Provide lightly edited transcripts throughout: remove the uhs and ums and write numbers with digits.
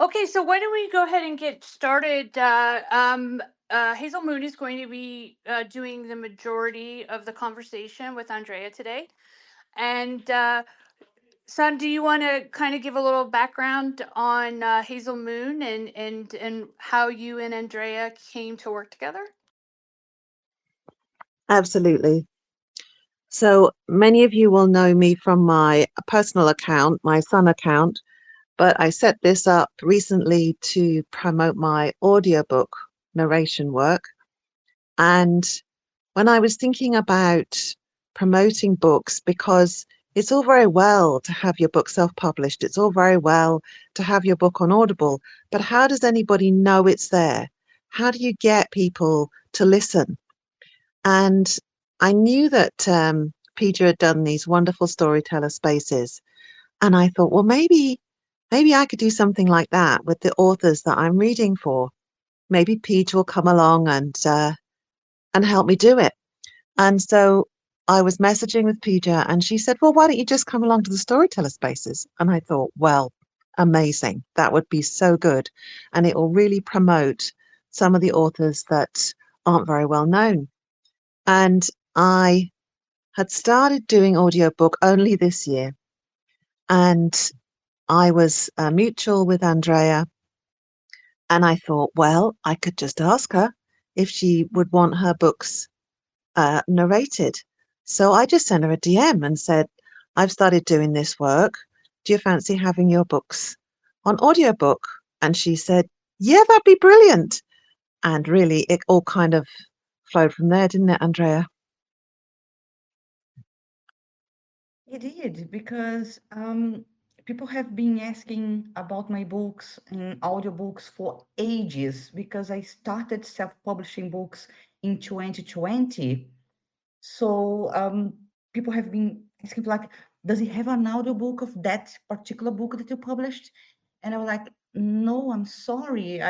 Okay, so why don't we go ahead and get started? Hazel Moon is going to be doing the majority of the conversation with Andrea today. And Son, do you want to kind of give a little background on Hazel Moon and how you and Andrea came to work together? Absolutely. So many of you will know me from my personal account, my Sun account, but I set this up recently to promote my audiobook narration work. And when I was thinking about promoting books, because it's all very well to have your book self-published, it's all very well to have your book on Audible, but how does anybody know it's there? How do you get people to listen? And I knew that Peter had done these wonderful storyteller spaces, and I thought, well, maybe I could do something like that with the authors that I'm reading for. Maybe Peter will come along and help me do it. And so I was messaging with Peter, and she said, well, why don't you just come along to the storyteller spaces? And I thought, well, amazing. That would be so good. And it will really promote some of the authors that aren't very well known. And I had started doing audiobook only this year, and I was mutual with Andreia, and I thought, well, I could just ask her if she would want her books narrated. So I just sent her a DM and said, I've started doing this work. Do you fancy having your books on audiobook? And she said, yeah, that'd be brilliant. And really, it all kind of flowed from there, didn't it, Andreia? It did because people have been asking about my books and audiobooks for ages because I started self-publishing books in 2020. So people have been asking like, does he have an audiobook of that particular book that you published? And I was like, no, I'm sorry.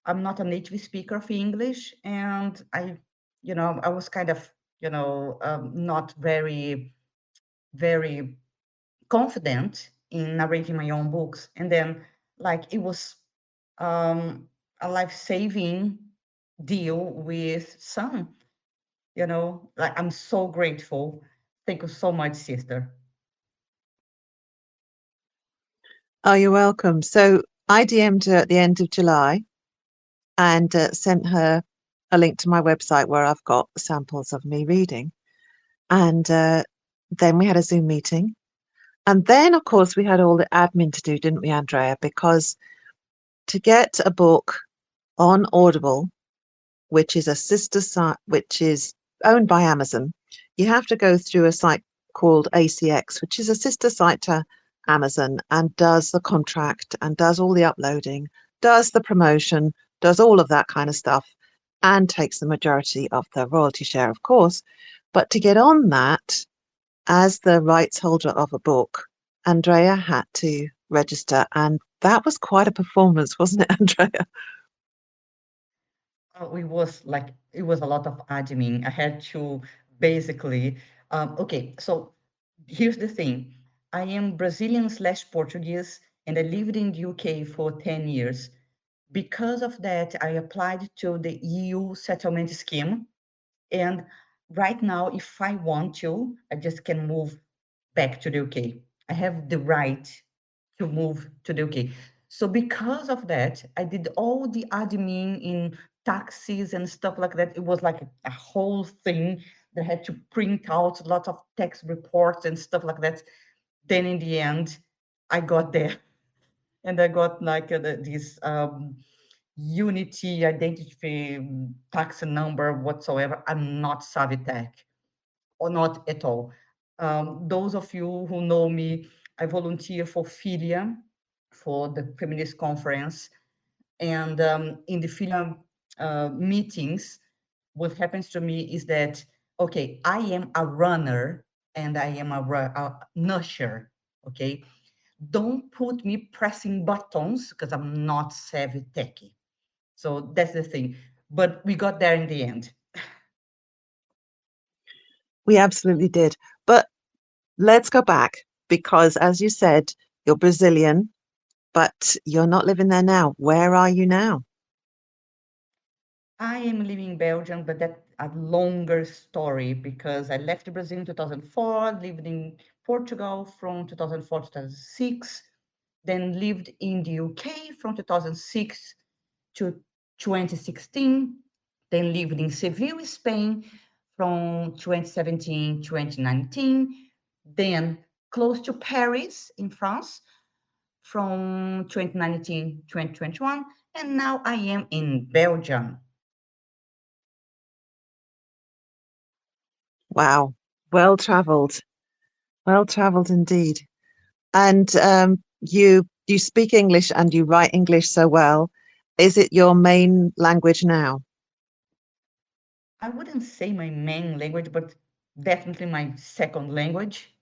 I'm not a native speaker of English, and I was kind of, not very confident in narrating my own books. And then, like, it was um, a life-saving deal with Sun. Like, I'm so grateful. Thank you so much, sister. Oh, you're welcome. So I DM'd her at the end of July and sent her a link to my website where I've got samples of me reading. And then we had a Zoom meeting. And then, of course, we had all the admin to do, didn't we, Andreia? Because to get a book on Audible, which is a sister site, which is owned by Amazon, you have to go through a site called ACX, which is a sister site to Amazon and does the contract and does all the uploading, does the promotion, does all of that kind of stuff, and takes the majority of the royalty share, of course. But to get on that, as the rights holder of a book, Andreia had to register, and that was quite a performance, wasn't it, Andreia? Oh, it was a lot of admin. I had to basically, okay, so here's the thing. I am Brazilian slash Portuguese, and I lived in the UK for 10 years. Because of that, I applied to the EU settlement scheme. And right now, if I want to, I just can move back to the UK. I have the right to move to the UK. So because of that, I did all the admin in taxes and stuff like that. It was like a whole thing that I had to print out a lot of tax reports and stuff like that. Then in the end, I got there and I got like this unity identity tax number whatsoever. I'm not savvy tech or not at all. Those of you who know me, I volunteer for Filia, for the feminist conference. And in the Filia meetings, what happens to me is that, okay, I am a runner and I am a nurture, okay? Don't put me pressing buttons because I'm not savvy techie. So that's the thing. But we got there in the end. We absolutely did. But let's go back because, as you said, You're Brazilian, but you're not living there now. Where are you now? I am living in Belgium, but that's a longer story because I left Brazil in 2004, lived in Portugal from 2004 to 2006, then lived in the UK from 2006 to 2016, then lived in Seville, Spain from 2017 to 2019, then close to Paris in France from 2019 to 2021, and now I am in Belgium. Wow, well traveled indeed. And you speak English and you write English so well. Is it your main language now? I wouldn't say my main language, but definitely my second language.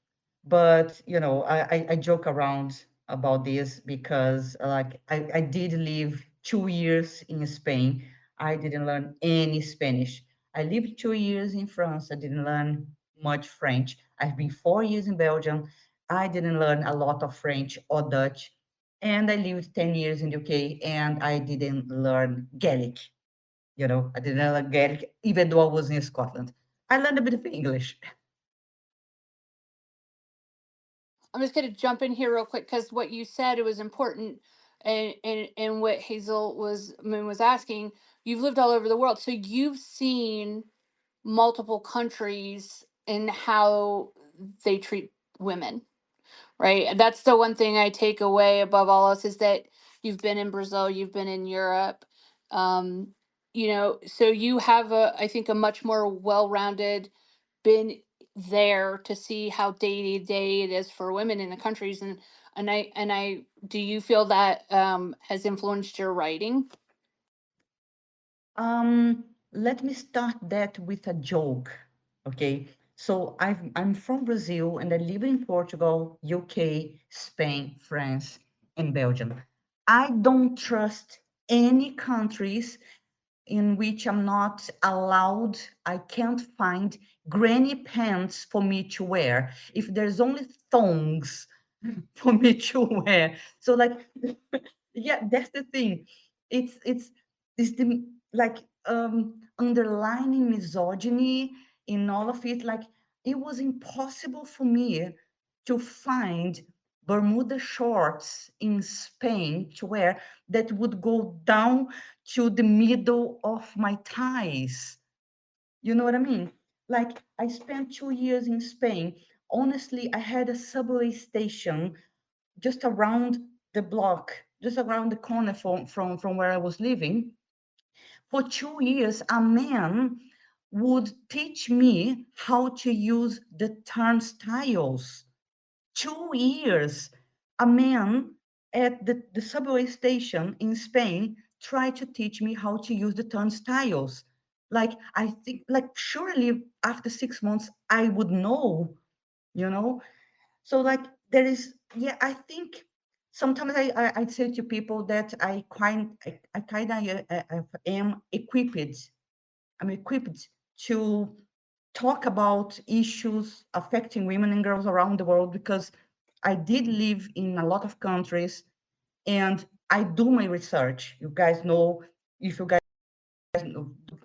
But I joke around about this because like I did live 2 years in Spain. I didn't learn any Spanish. I lived 2 years in France. I didn't learn much French. I've been 4 years in Belgium. I didn't learn a lot of French or Dutch. And I lived 10 years in the UK and I didn't learn Gaelic. I didn't learn Gaelic, even though I was in Scotland. I learned a bit of English. I'm just going to jump in here real quick because what you said, it was important, and what Moon was asking. You've lived all over the world, so you've seen multiple countries and how they treat women, right? And that's the one thing I take away above all else is that you've been in Brazil, you've been in Europe, um, so you have I think a much more well-rounded, been there to see how day to day it is for women in the countries, and I do you feel that has influenced your writing? Let me start that with a joke. Okay. So I'm from Brazil and I live in Portugal, UK, Spain, France, and Belgium. I don't trust any countries in which I'm not allowed, I can't find granny pants for me to wear. If there's only thongs for me to wear. So like yeah, that's the thing. It's the like underlining misogyny in all of it. Like it was impossible for me to find Bermuda shorts in Spain to wear that would go down to the middle of my thighs. You know what I mean? Like I spent 2 years in Spain. Honestly, I had a subway station just around the block, just around the corner from where I was living. For 2 years, a man would teach me how to use the turnstiles. 2 years, a man at the subway station in Spain tried to teach me how to use the turnstiles. Like, I think, like, surely after 6 months, I would know, you know? So like there is, yeah, I think sometimes I say to people that I kind of am equipped. I'm equipped to talk about issues affecting women and girls around the world because I did live in a lot of countries and I do my research. You guys know, if you guys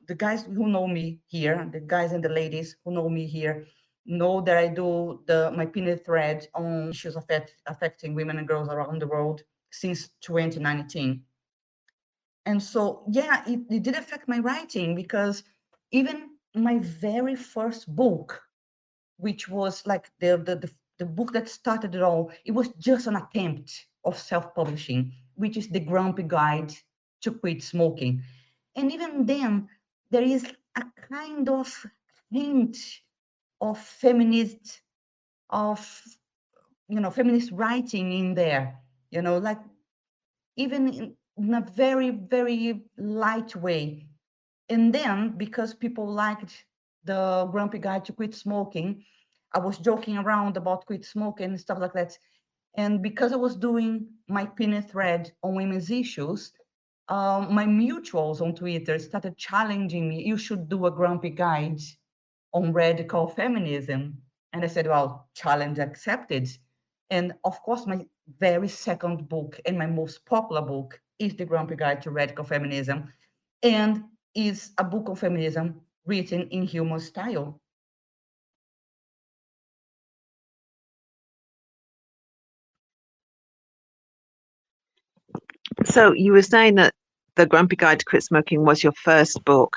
the guys who know me here, the guys and the ladies who know me here, know that I do my pinning thread on issues affecting women and girls around the world since 2019. And so, yeah, it did affect my writing because even my very first book, which was like the book that started it all, it was just an attempt of self-publishing, which is The Grumpy Guide to Quit Smoking. And even then, there is a kind of hint of of feminist writing in there, like even in a very, very light way. And then, because people liked the Grumpy Guide to Quit Smoking, I was joking around about quit smoking and stuff like that. And because I was doing my pin thread on women's issues, my mutuals on Twitter started challenging me. You should do a Grumpy Guide on radical feminism. And I said, well, challenge accepted. And of course, very second book and my most popular book is The Grumpy Guide to Radical Feminism, and is a book on feminism written in humor style. So you were saying that The Grumpy Guide to Quit Smoking was your first book,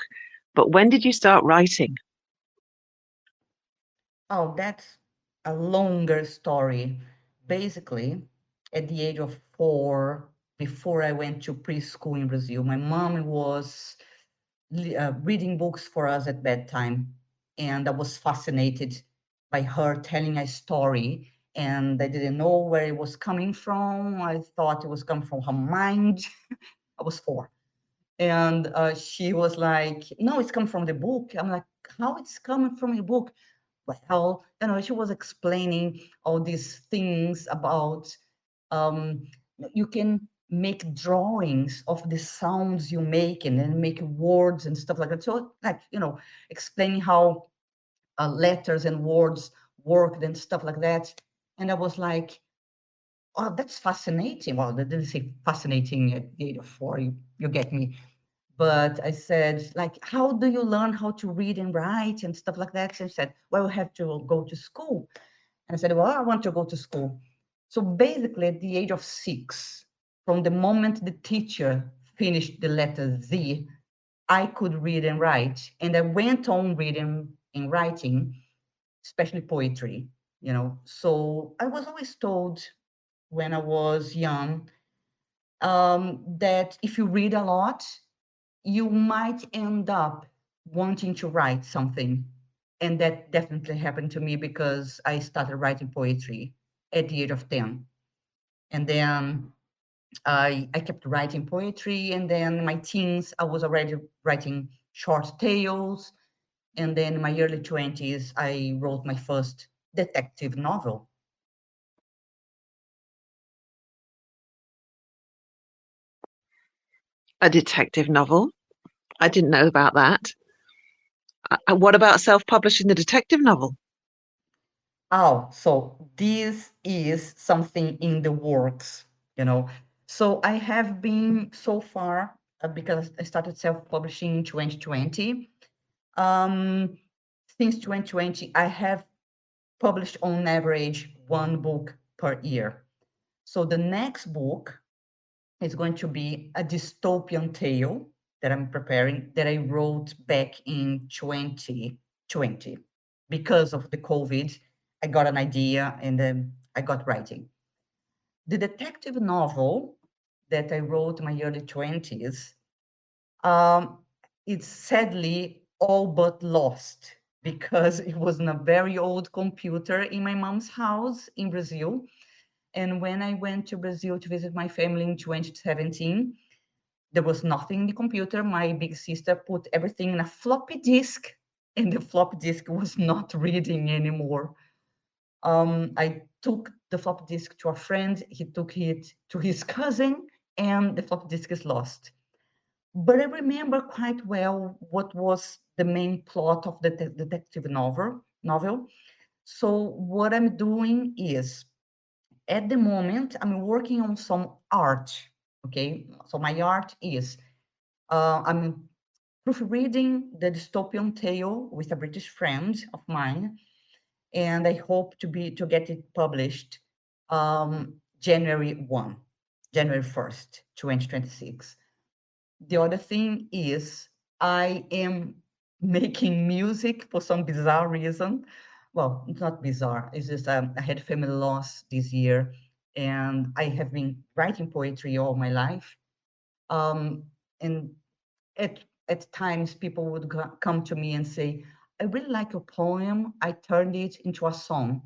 but when did you start writing? Oh, that's a longer story. Basically, at the age of 4, before I went to preschool in Brazil, my mom was reading books for us at bedtime. And I was fascinated by her telling a story. And I didn't know where it was coming from. I thought it was coming from her mind. I was 4. And she was like, no, it's coming from the book. I'm like, how it's coming from a book? Well, she was explaining all these things about um, you can make drawings of the sounds you make and then make words and stuff like that. So, like, explaining how letters and words worked and stuff like that. And I was like, oh, that's fascinating. Well, they didn't say fascinating at the age of 4, you get me. But I said, like, how do you learn how to read and write and stuff like that? And she said, well, you have to go to school. And I said, well, I want to go to school. So basically, at the age of 6, from the moment the teacher finished the letter Z, I could read and write. And I went on reading and writing, especially poetry, So I was always told when I was young that if you read a lot, you might end up wanting to write something. And that definitely happened to me because I started writing poetry at the age of 10. And then I kept writing poetry. And then in my teens, I was already writing short tales. And then in my early 20s, I wrote my first detective novel. A detective novel? I didn't know about that. What about self-publishing the detective novel? Oh, so this is something in the works, you know. So I have been so far, because I started self-publishing in 2020. Um, since 2020, I have published on average one book per year. So the next book is going to be a dystopian tale that I'm preparing that I wrote back in 2020. Because of the COVID, I got an idea and then I got writing. The detective novel that I wrote in my early 20s, um, it's sadly all but lost because it was in a very old computer in my mom's house in Brazil. And when I went to Brazil to visit my family in 2017, there was nothing in the computer. My big sister put everything in a floppy disk, and the floppy disk was not reading anymore. I took the floppy disk to a friend, he took it to his cousin, and the floppy disk is lost. But I remember quite well what was the main plot of the detective novel. So what I'm doing is, at the moment, I'm working on some art. Okay, so my art is I'm proofreading the dystopian tale with a British friend of mine, and I hope to get it published January 1st, 2026. The other thing is I am making music for some bizarre reason. Well, it's not bizarre. It's just I had family loss this year, and I have been writing poetry all my life. Um, and at times people would come to me and say, I really like your poem. I turned it into a song.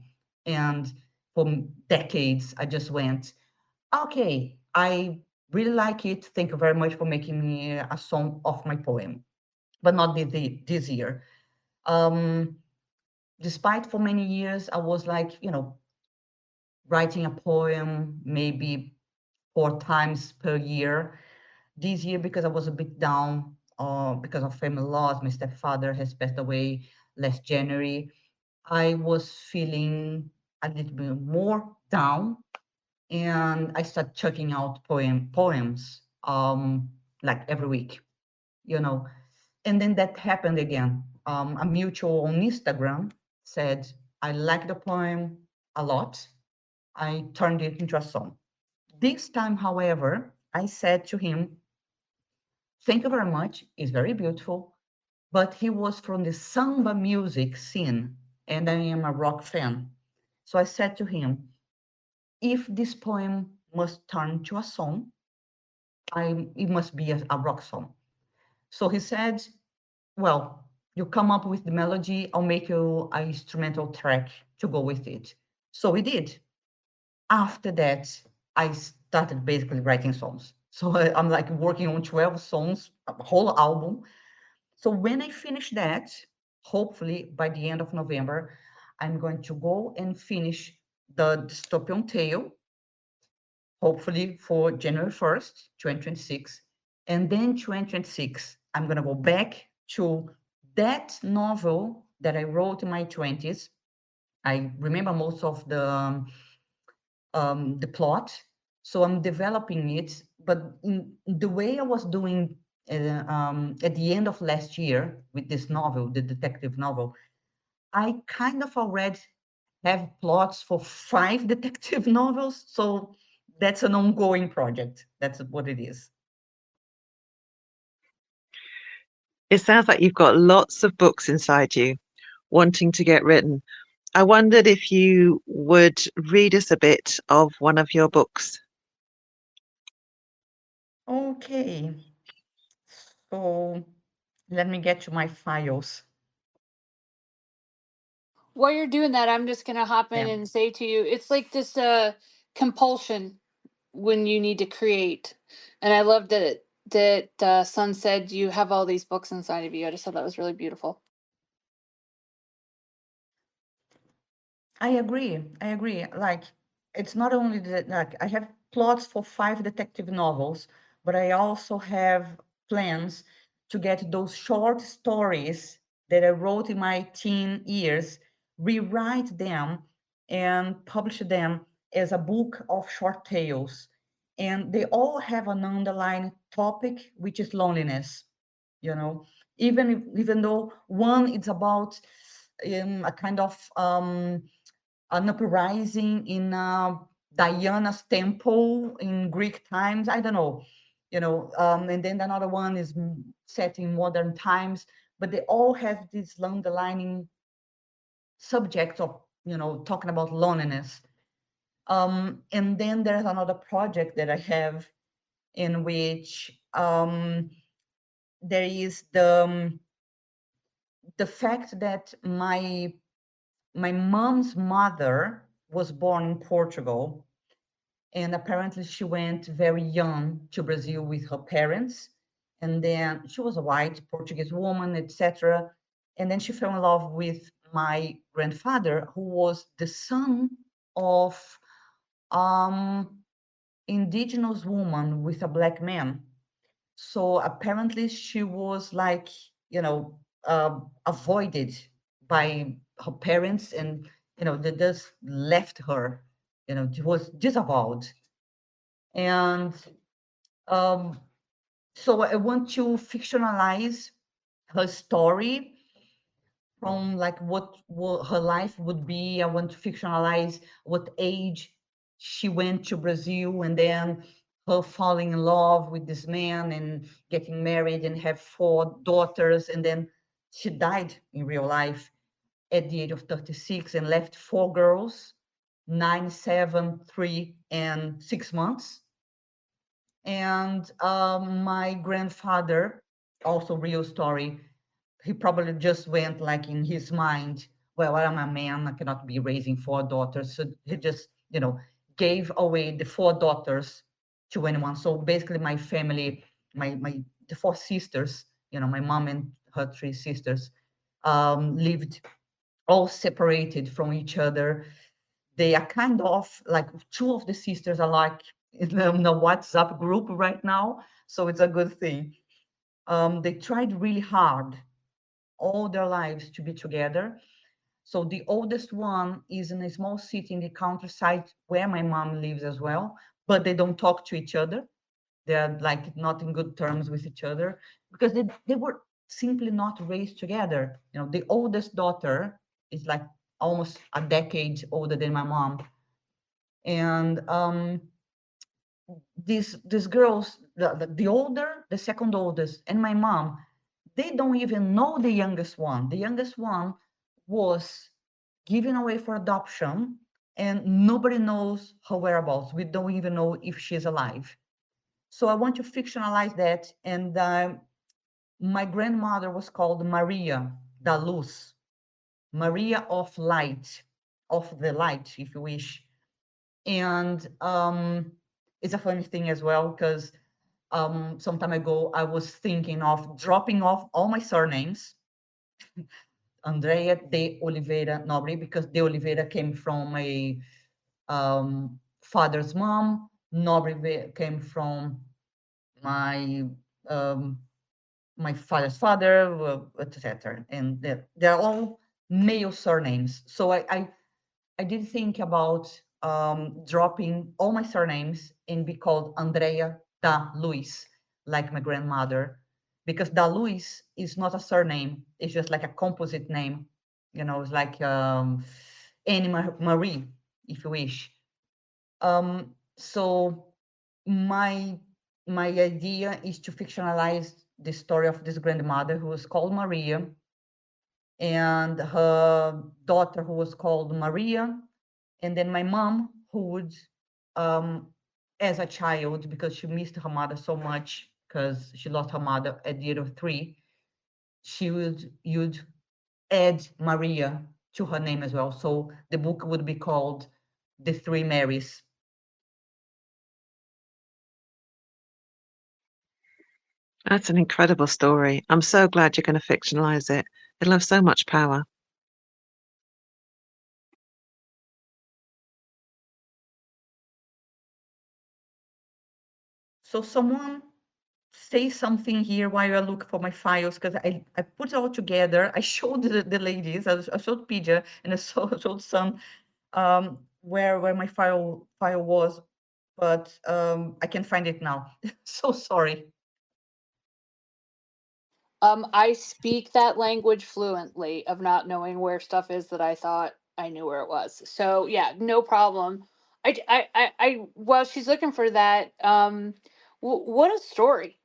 And for decades, I just went, okay, I really like it. Thank you very much for making me a song of my poem, but not this year. Um, Despite for many years, I was like, writing a poem maybe 4 times per year. This year, because I was a bit down because of family loss, my stepfather has passed away last January. I was feeling a little bit more down. and I start checking out poems like every week, you know. And then that happened again. A mutual on Instagram said, I like the poem a lot. I turned it into a song. This time, however, I said to him, thank you very much. It's very beautiful. But he was from the samba music scene, and I am a rock fan. So I said to him, if this poem must turn to a song, it must be a rock song. So he said, well, you come up with the melody, I'll make you an instrumental track to go with it. So we did. After that, I started basically writing songs. So I'm like working on 12 songs, a whole album. So when I finish that, hopefully by the end of November, I'm going to go and finish the dystopian tale, hopefully for January 1st, 2026. And then 2026, I'm going to go back to that novel that I wrote in my 20s. I remember most of the plot, so I'm developing it. But in the way I was doing at the end of last year with this novel, the detective novel, I kind of already have plots for 5 detective novels, so that's an ongoing project. That's what it is. It sounds like you've got lots of books inside you wanting to get written. I wondered if you would read us a bit of one of your books. Okay, so let me get to my files. While you're doing that, I'm just gonna hop in Yeah. and say to you, it's like this compulsion when you need to create. And I love that Sun said you have all these books inside of you. I just thought that was really beautiful. I agree. I agree. Like, it's not only that, like, I have plots for 5 detective novels, but I also have plans to get those short stories that I wrote in my teen years, rewrite them and publish them as a book of short tales. And they all have an underlying topic, which is loneliness, you know, even though one is about a kind of an uprising in Diana's temple in Greek times. I don't know, and then another one is set in modern times, but they all have this underlining subject of, talking about loneliness. And then there's another project that I have in which there is the fact that my mom's mother was born in Portugal, and apparently she went very young to Brazil with her parents, and then she was a white Portuguese woman, etc. And then she fell in love with my grandfather, who was the son of um indigenous woman with a black man. So apparently she was like, avoided by her parents, and they just left her. She was disavowed. And um, so I want to fictionalize her story from like what her life would be. I want to fictionalize what age she went to Brazil, and then her falling in love with this man and getting married and have 4 daughters, and then she died in real life at the age of 36 and left 4 girls, 9, 7, 3, and 6 months. And my grandfather, also real story, he probably just went like in his mind, well, I'm a man, I cannot be raising 4 daughters. So he just, gave away the 4 daughters to anyone. So basically my family, the 4 sisters, my mom and her 3 sisters, lived all separated from each other. They are kind of like 2 of the sisters are like in a WhatsApp group right now. So it's a good thing. They tried really hard all their lives to be together. So the oldest one is in a small city in the countryside where my mom lives as well, but they don't talk to each other. They're like not in good terms with each other because they were simply not raised together. You know, the oldest daughter is like almost a decade older than my mom. And these girls, the older, the second oldest, and my mom, they don't even know the youngest one. The youngest one was given away for adoption, and nobody knows her whereabouts. We don't even know if she's alive. So I want to fictionalize that. And my grandmother was called Maria da Luz, Maria of Light, of the light, if you wish. And it's a funny thing as well, because some time ago, I was thinking of dropping off all my surnames, Andrea de Oliveira Nobre, because de Oliveira came from my father's mom. Nobre came from my um, my father's father, etc. And they're all male surnames. So I did think about dropping all my surnames and be called Andrea da Luis, like my grandmother, because da Luis is not a surname. It's just like a composite name. You know, it's like Annie Marie, if you wish. So my my idea is to fictionalize the story of this grandmother who was called Maria and her daughter who was called Maria, and then my mom who would as a child, because she missed her mother so much because she lost her mother at the age of 3, she would you'd add Maria to her name as well, so the book would be called The Three Marys. That's an incredible story. I'm so glad you're going to fictionalize it. It'll have so much power. So someone say something here while I look for my files, because I put it all together. I showed the ladies, I showed Pija, and I showed some where my file was, but I can't find it now. So sorry. I speak that language fluently of not knowing where stuff is that I thought I knew where it was. So yeah, no problem. While she's looking for that, what a story.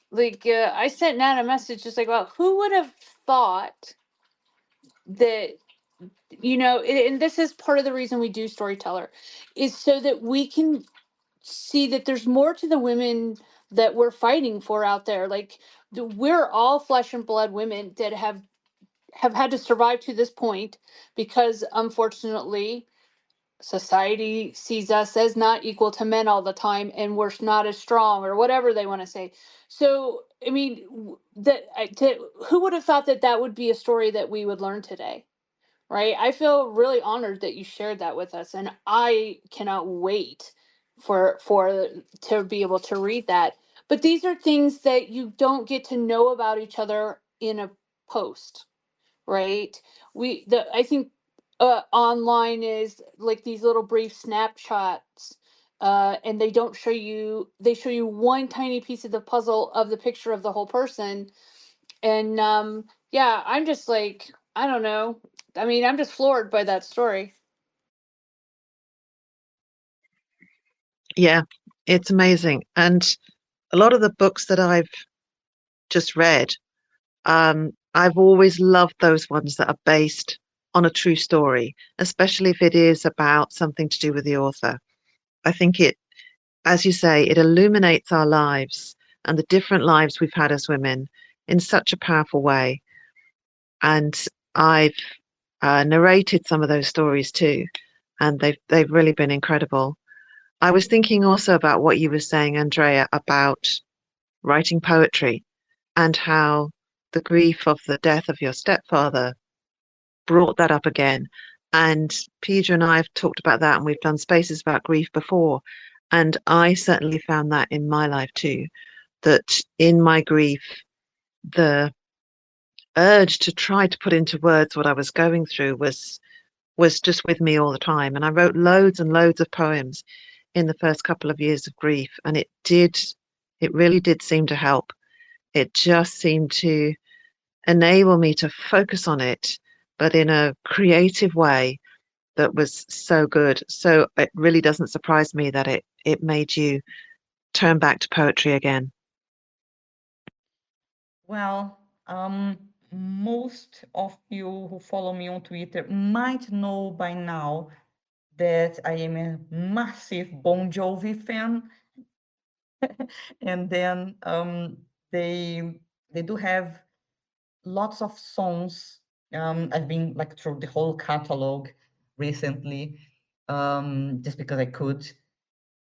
Like, I sent Nat a message just like, well, who would have thought that, and this is part of the reason we do Storyteller, is so that we can see that there's more to the women that we're fighting for out there. Like, we're all flesh and blood women that have had to survive to this point because, unfortunately, society sees us as not equal to men all the time, and we're not as strong, or whatever they want to say. So I mean, who would have thought that that would be a story that we would learn today, right? I feel really honored that you shared that with us, and I cannot wait for to be able to read that. But these are things that you don't get to know about each other in a post, right? I think online is like these little brief snapshots, and they show you one tiny piece of the puzzle of the picture of the whole person. And yeah, I'm just like, I don't know, I mean, I'm just floored by that story. Yeah, it's amazing. And a lot of the books that I've just read, I've always loved those ones that are based on a true story, especially if it is about something to do with the author. I think it, as you say, it illuminates our lives and the different lives we've had as women in such a powerful way. And I've narrated some of those stories too, and they've really been incredible. I was thinking also about what you were saying, Andrea, about writing poetry and how the grief of the death of your stepfather brought that up again. And Peter and I have talked about that, and we've done spaces about grief before. And I certainly found that in my life too, that in my grief, the urge to try to put into words what I was going through was just with me all the time. And I wrote loads and loads of poems in the first couple of years of grief, and it really did seem to help. It just seemed to enable me to focus on it, but in a creative way that was so good. So it really doesn't surprise me that it made you turn back to poetry again. Well, most of you who follow me on Twitter might know by now that I am a massive Bon Jovi fan. And then they they do have lots of songs. I've been like through the whole catalog recently, just because I could.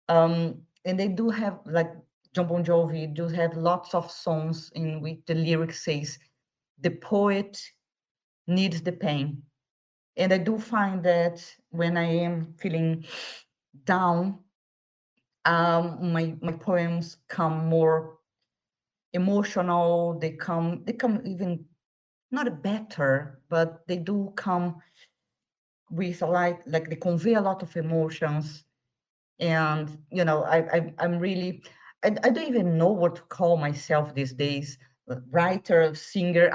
And they do have like John Bon Jovi do have lots of songs in which the lyric says, "The poet needs the pain." And I do find that when I am feeling down, my poems come more emotional. They come even not better, but they do come with a like they convey a lot of emotions. And I'm really, I don't even know what to call myself these days. Writer, singer.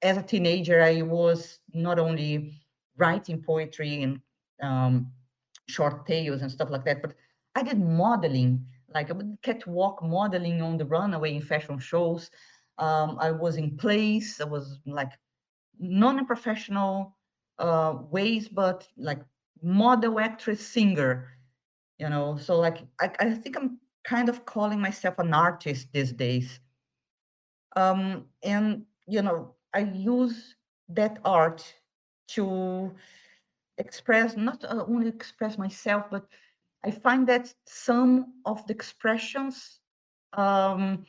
As a teenager, I was not only writing poetry and um, short tales and stuff like that, but I did modeling. Like I would catwalk modeling on the runway in fashion shows. I was in plays. I was like non-professional ways, but like model, actress, singer. So like I think I'm kind of calling myself an artist these days. And I use that art to express, not only express myself, but I find that some of the expressions um,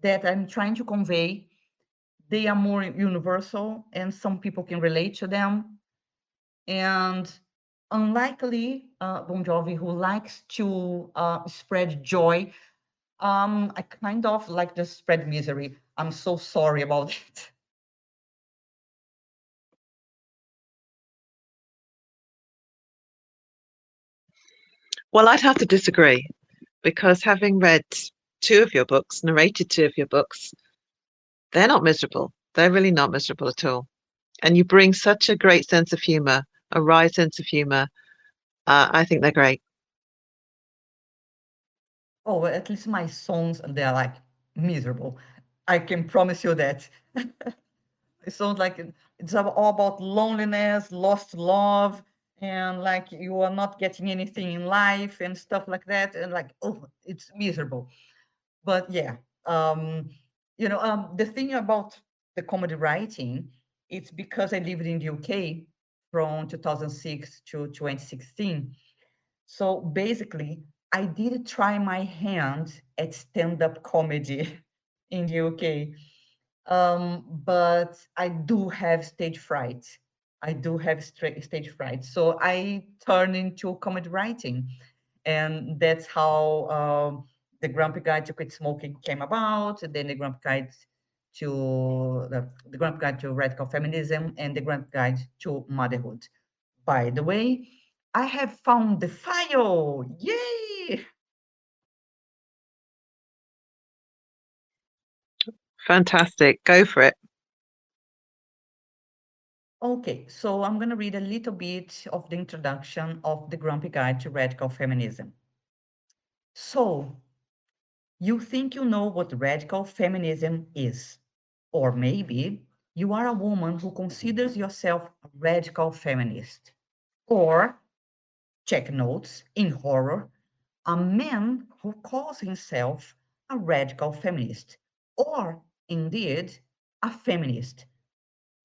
that I'm trying to convey, they are more universal and some people can relate to them. And unlikely Bon Jovi, who likes to spread joy, I kind of like to spread misery. I'm so sorry about it. Well, I'd have to disagree because having read two of your books, narrated two of your books, they're not miserable. They're really not miserable at all. And you bring such a great sense of humor, a wry sense of humor. I think they're great. Oh, well, at least my songs, they're like miserable. I can promise you that. It sounds like it's all about loneliness, lost love, and like you are not getting anything in life and stuff like that. And like, oh, it's miserable. But yeah, the thing about the comedy writing, it's because I lived in the UK from 2006 to 2016. So basically, I did try my hand at stand-up comedy in the UK. But I do have stage fright. I do have stage fright. So I turned into comedy writing. And that's how the Grumpy Guide to Quit Smoking came about. And then the Grumpy Guide to the Grumpy Guide to Radical Feminism and the Grumpy Guide to Motherhood. By the way, I have found the file. Yay! Fantastic. Go for it. Okay, so I'm going to read a little bit of the introduction of the Grumpy Guide to Radical Feminism. So, you think you know what radical feminism is, or maybe you are a woman who considers yourself a radical feminist, or, check notes, in horror, a man who calls himself a radical feminist, or indeed a feminist,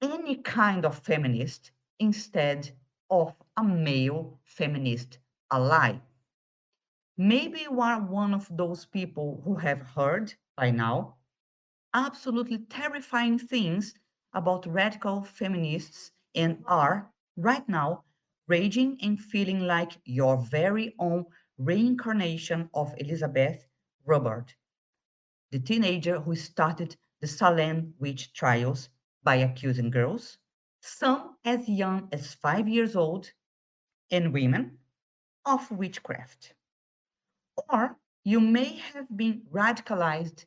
any kind of feminist instead of a male feminist ally. Maybe you are one of those people who have heard by now absolutely terrifying things about radical feminists and are right now raging and feeling like your very own reincarnation of Elizabeth Robert, the teenager who started the Salem witch trials by accusing girls, some as young as 5 years old, and women of witchcraft. Or you may have been radicalized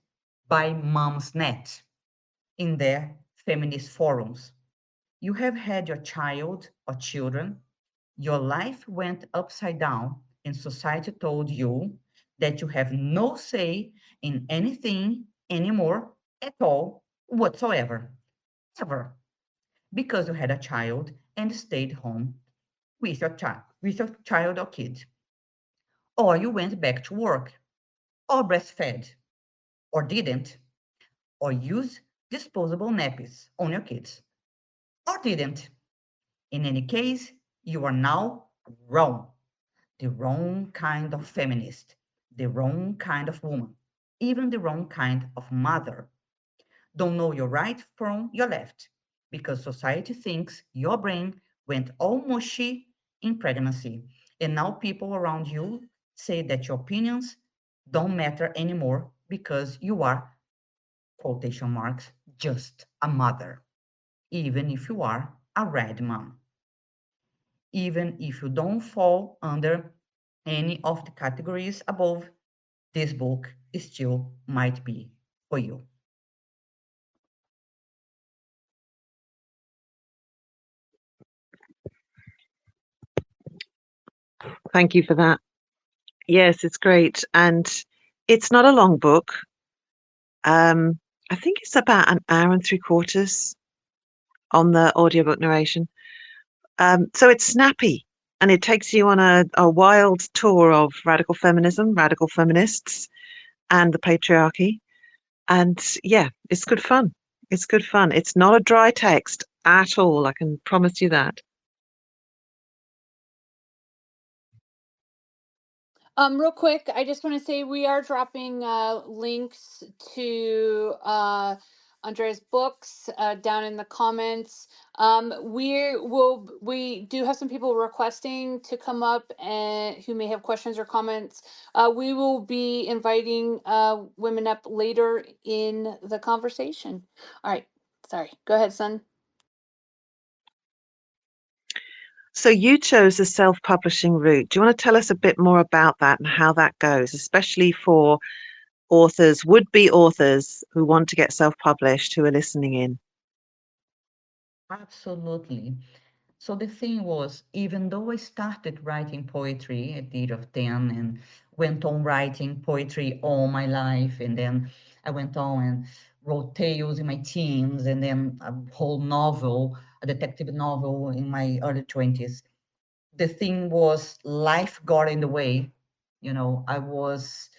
by Momsnet in their feminist forums. You have had your child or children, your life went upside down, and society told you that you have no say in anything anymore at all whatsoever, ever, because you had a child and stayed home with your child or kid, or you went back to work, or breastfed, or didn't, or used disposable nappies on your kids, or didn't. In any case, you are now wrong. The wrong kind of feminist, the wrong kind of woman, even the wrong kind of mother. Don't know your right from your left because society thinks your brain went all mushy in pregnancy. And now people around you say that your opinions don't matter anymore because you are, quotation marks, just a mother, even if you are a red mom, even if you don't fall under any of the categories above, this book still might be for you. Thank you for that. Yes, it's great. And it's not a long book. I think it's about an hour and three quarters on the audiobook narration. So it's snappy and it takes you on a wild tour of radical feminism, radical feminists, and the patriarchy. And yeah, it's good fun. It's good fun. It's not a dry text at all. I can promise you that. Real quick, I just want to say we are dropping links to Andrea's books down in the comments. We do have some people requesting to come up and who may have questions or comments. We will be inviting women up later in the conversation. All right, sorry. Go ahead, son. So you chose the self-publishing route. Do you want to tell us a bit more about that and how that goes, especially for authors, would-be authors who want to get self-published, who are listening in? Absolutely. So the thing was, even though I started writing poetry at the age of 10 and went on writing poetry all my life, and then I went on and wrote tales in my teens, and then a whole novel, a detective novel in my early 20s. The thing was, life got in the way. I was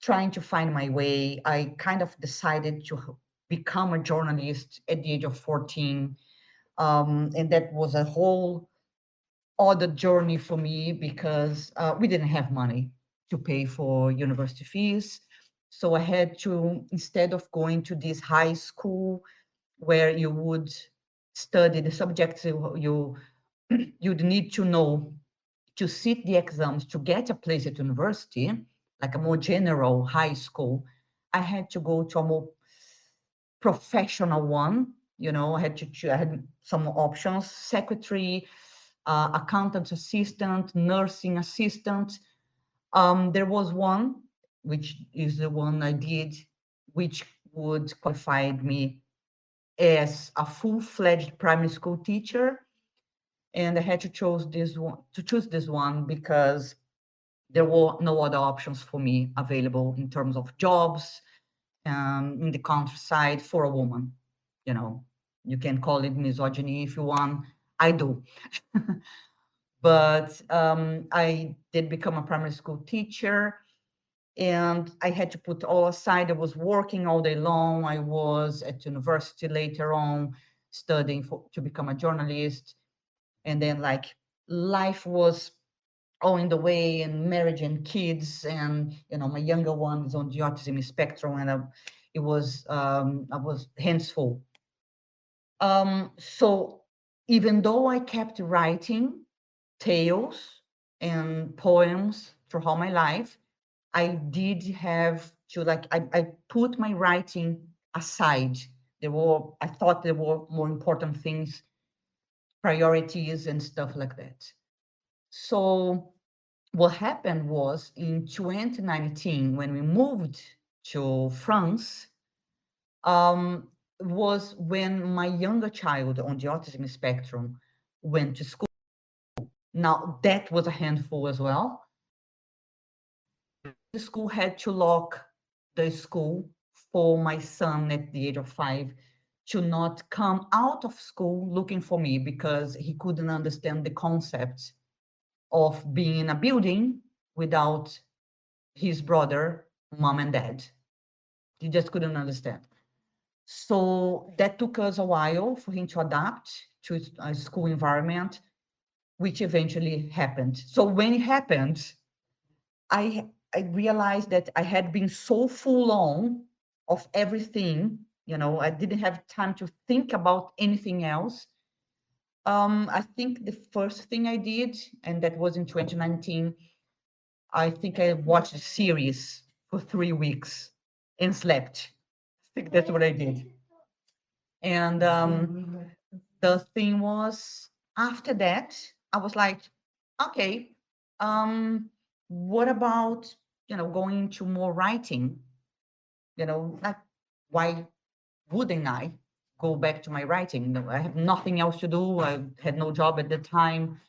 trying to find my way. I kind of decided to become a journalist at the age of 14. And that was a whole other journey for me because we didn't have money to pay for university fees. So I had to, instead of going to this high school where you would study the subjects you'd need to know to sit the exams to get a place at university, like a more general high school, I had to go to a more professional one. I had some options: secretary, accountant assistant, nursing assistant. There was one, which is the one I did, which would qualify me as a full-fledged primary school teacher, and I had to choose this one because there were no other options for me available in terms of jobs in the countryside for a woman. You know, you can call it misogyny if you want. I do. But I did become a primary school teacher, and I had to put all aside. I was working all day long. I was at university later on studying to become a journalist. And then, like, life was all in the way, and marriage and kids. And, my younger one is on the autism spectrum, and I was hands full. So even though I kept writing tales and poems throughout my life, I did have to, like, I put my writing aside I thought there were more important things, priorities and stuff like that. So what happened was in 2019, when we moved to France, was when my younger child on the autism spectrum went to school. Now, that was a handful as well. The school had to lock the school for my son at the age of 5 to not come out of school looking for me because he couldn't understand the concept of being in a building without his brother, mom, and dad. He just couldn't understand. So that took us a while for him to adapt to a school environment, which eventually happened. So when it happened, I realized that I had been so full on of everything, I didn't have time to think about anything else. I think the first thing I did, and that was in 2019, I think I watched a series for 3 weeks and slept. I think that's what I did. And the thing was, after that, I was like, okay, what about, going to more writing? Like, why wouldn't I go back to my writing? I have nothing else to do. I had no job at the time.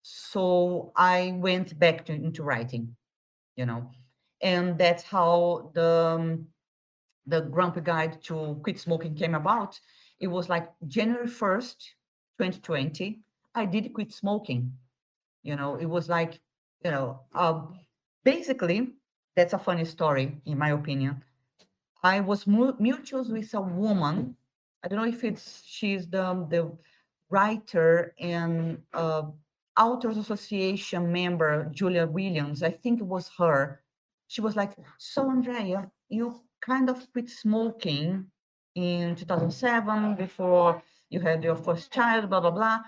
So I went back into writing, you know, and that's how the Grumpy Guide to Quit Smoking came about. It was like January 1st, 2020, I did quit smoking. It was like, you know, basically, that's a funny story, in my opinion. I was mutuals with a woman. I don't know if she's the writer and Authors Association member, Julia Williams. I think it was her. She was like, "So Andrea, you kind of quit smoking in 2007 before you had your first child, blah blah blah.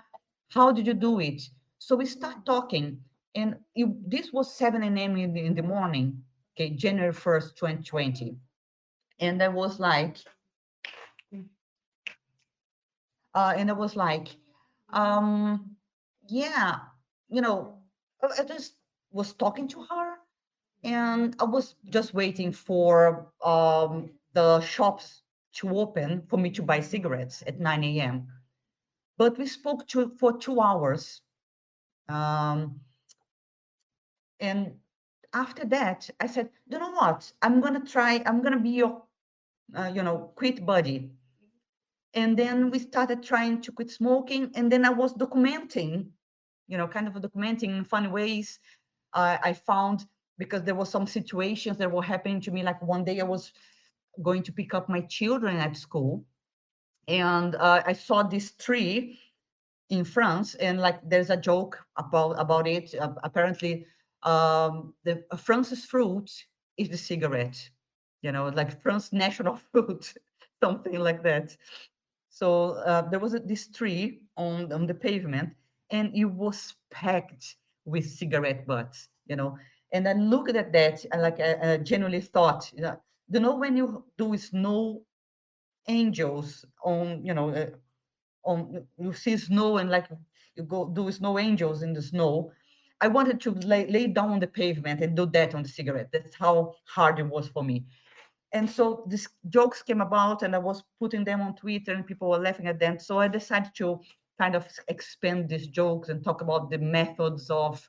How did you do it?" So we start talking, and this was 7 a.m. in the morning, okay, January 1st, 2020. And I was like, and I was like, um, yeah, you know, I just was talking to her, and I was just waiting for the shops to open for me to buy cigarettes at 9 a.m. But we spoke for 2 hours. Um, and after that, I said, you know what? I'm going to be your, quit buddy. And then we started trying to quit smoking. And then I was documenting, kind of documenting in funny ways. I found, because there were some situations that were happening to me. Like one day I was going to pick up my children at school, and I saw this tree in France, and like there's a joke about it. Apparently, the France's fruit is the cigarette. Like France national fruit, something like that. So there was this tree on the pavement, and it was packed with cigarette butts. And I looked at that, and like I genuinely thought, when you do snow angels on you see snow, and like you go do snow angels in the snow. I wanted to lay down on the pavement and do that on the cigarette. That's how hard it was for me. And so these jokes came about, and I was putting them on Twitter, and people were laughing at them. So I decided to kind of expand these jokes and talk about the methods of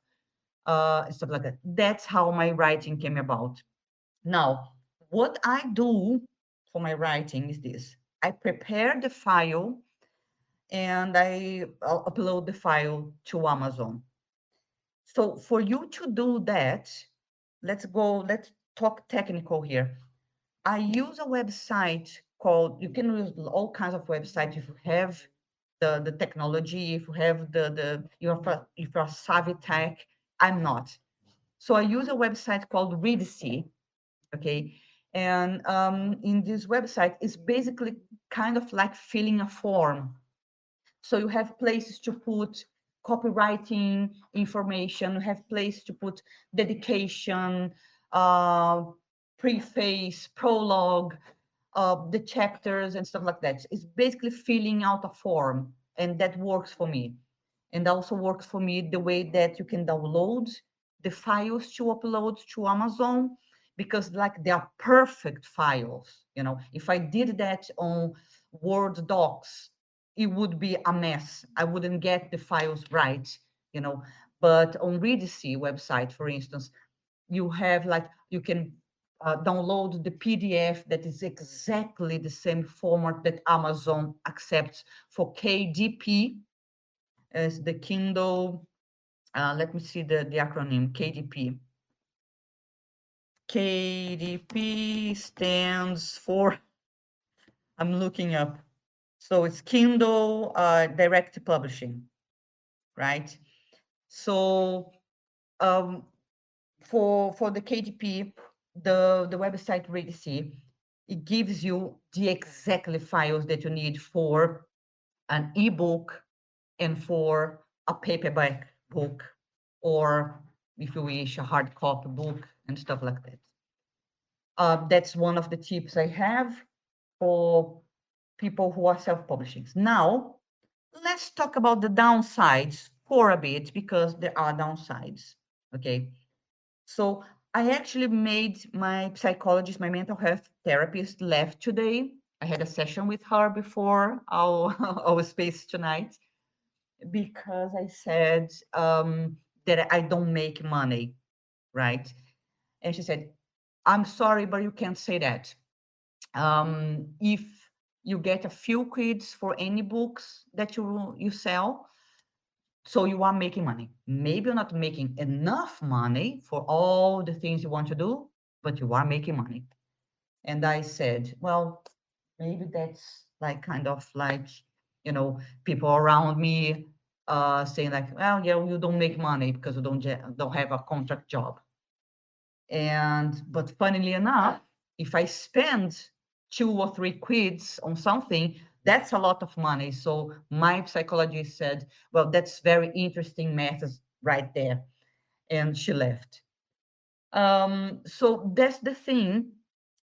stuff like that. That's how my writing came about. Now, what I do for my writing is this: I prepare the file, and I'll upload the file to Amazon. So for you to do that, let's talk technical here. I use a website called, you can use all kinds of websites if you have the technology, if you have if you're savvy tech. I'm not. So I use a website called Readsy, okay? And in this website, it's basically kind of like filling a form. So you have places to put copywriting information, you have places to put dedication, uh, preface, prologue, the chapters and stuff like that. It's basically filling out a form, and that works for me. And also works for me the way that you can download the files to upload to Amazon, because like they are perfect files. If I did that on Word docs, it would be a mess. I wouldn't get the files right, you know. But on Reedicy website, for instance, you have like you can download the PDF that is exactly the same format that Amazon accepts for KDP as the Kindle. Let me see the acronym KDP. KDP stands for, I'm looking up. So it's Kindle Direct Publishing, right? So um, for the KDP, the website Reedicy, it gives you the exactly files that you need for an ebook and for a paperback book, or if you wish, a hard copy book and stuff like that. That's one of the tips I have for people who are self-publishing. Now, let's talk about the downsides for a bit, because there are downsides. Okay. So I actually made my psychologist, my mental health therapist left today. I had a session with her before our, our space tonight, because I said that I don't make money, right? And she said, I'm sorry, but you can't say that. If you get a few quids for any books that you sell, so you are making money. Maybe you're not making enough money for all the things you want to do, but you are making money. And I said, well, maybe that's like kind of like, people around me saying like, well, yeah, you don't make money because you don't have a contract job. But funnily enough, if I spend 2 or 3 quids on something, that's a lot of money. So my psychologist said, well, that's very interesting method right there. And she left. So that's the thing.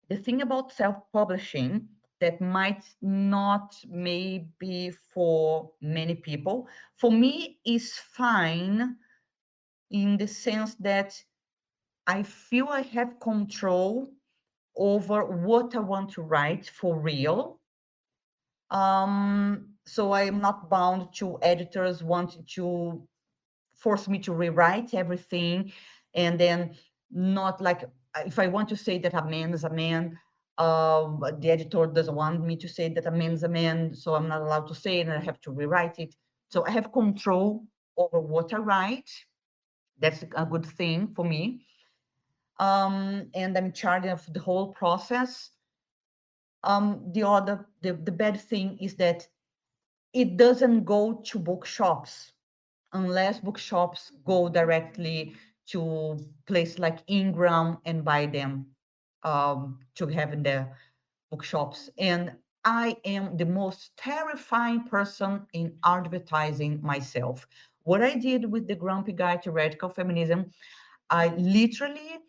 The thing about self-publishing that might not maybe for many people, for me is fine, in the sense that I feel I have control over what I want to write for real. So I am not bound to editors wanting to force me to rewrite everything, and then not like, if I want to say that a man is a man, the editor doesn't want me to say that a man is a man, so I'm not allowed to say it, and I have to rewrite it. So I have control over what I write. That's a good thing for me. And I'm in charge of the whole process. The bad thing is that it doesn't go to bookshops unless bookshops go directly to places like Ingram and buy them to have in their bookshops. And I am the most terrifying person in advertising myself. What I did with the Grumpy Guide to Radical Feminism, I literally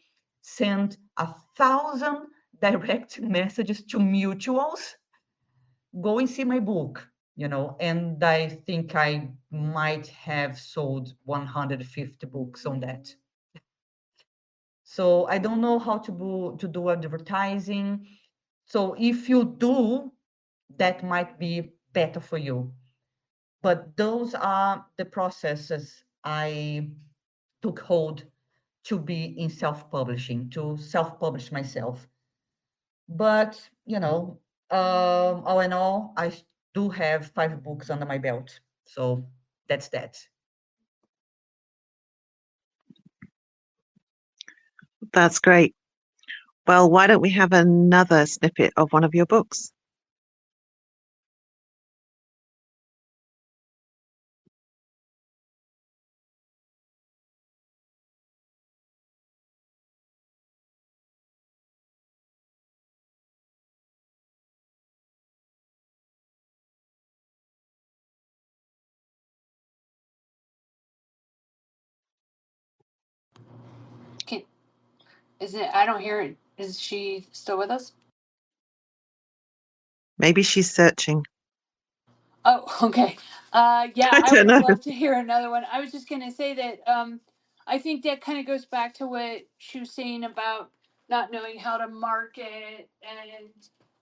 sent 1,000 direct messages to mutuals. Go and see my book, and I think I might have sold 150 books on that. So I don't know how to do advertising. So if you do, that might be better for you. But those are the processes I took hold to be in self-publishing, to self-publish myself. But, all in all, I do have 5 books under my belt. So that's that. That's great. Well, why don't we have another snippet of one of your books? Can, is it? I don't hear it. Is she still with us? Maybe she's searching. Oh, okay. Yeah, I I don't would know. love to hear another one. I was just going to say that I think that kind of goes back to what she was saying about not knowing how to market and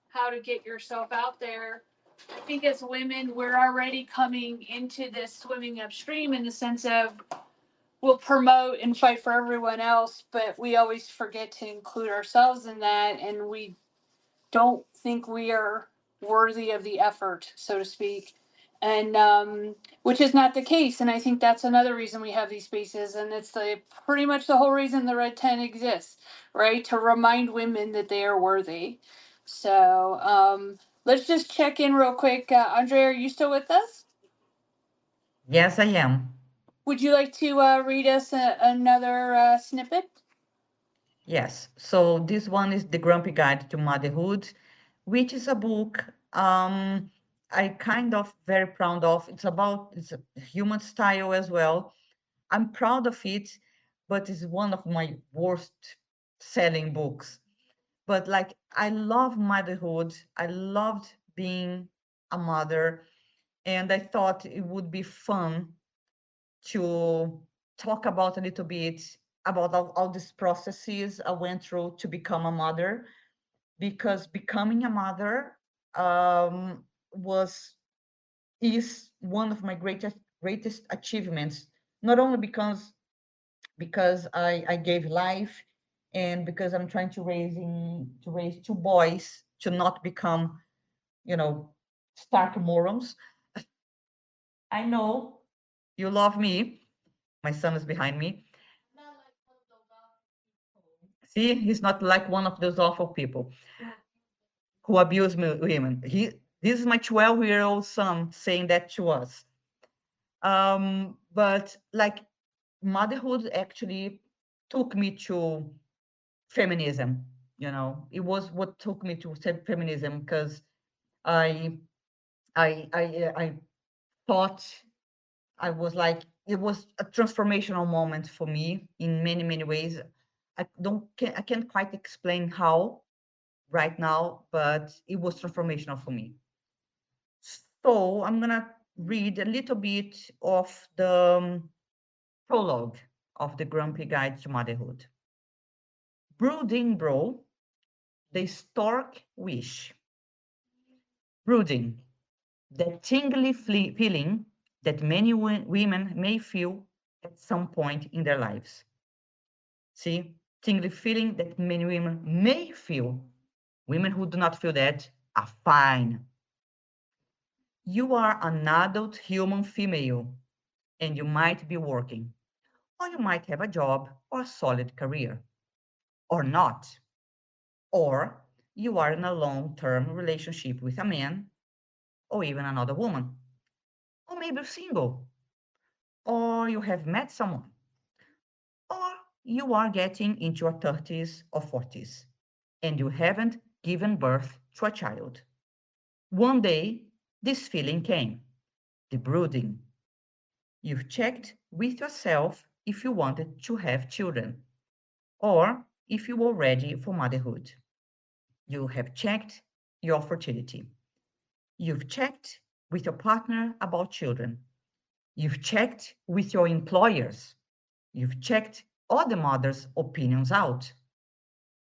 how to get yourself out there. I think as women, we're already coming into this swimming upstream in the sense of we'll promote and fight for everyone else, but we always forget to include ourselves in that, and we don't think we are worthy of the effort, so to speak. And which is not the case. And I think that's another reason we have these spaces. And it's pretty much the whole reason the Red Tent exists, right? To remind women that they are worthy. So let's just check in real quick. Andrea, are you still with us? Yes, I am. Would you like to read us another snippet? Yes. So this one is The Grumpy Guide to Motherhood, which is a book I kind of very proud of. It's a human style as well. I'm proud of it, but it's one of my worst selling books. But like I love motherhood. I loved being a mother, and I thought it would be fun to talk about a little bit about all these processes I went through to become a mother, because becoming a mother was is one of my greatest achievements, not only because I gave life, and because I'm trying to raise two boys to not become, you know, stark morons. I know you love me. My son is behind me. See, he's not like one of those awful people who abuse women. This is my 12-year-old son saying that to us. But like motherhood actually took me to feminism. You know, it was what took me to feminism, because I I thought I was like, it was a transformational moment for me in many ways. I can't quite explain how right now, but it was transformational for me. So I'm gonna read a little bit of the prologue of the Grumpy Guide to Motherhood. Brooding Bro, the Stork Wish. Brooding, the tingly feeling that many women may feel at some point in their lives. See, tingly feeling that many women may feel. Women who do not feel that are fine. You are an adult human female, and you might be working, or you might have a job or a solid career, or not, or you are in a long term relationship with a man, or even another woman, or maybe you're single, or you have met someone, or you are getting into your 30s or 40s, and you haven't given birth to a child. One day, this feeling came, the brooding. You've checked with yourself if you wanted to have children, or if you were ready for motherhood. You have checked your fertility. You've checked with your partner about children. You've checked with your employers. You've checked all the mothers' opinions out.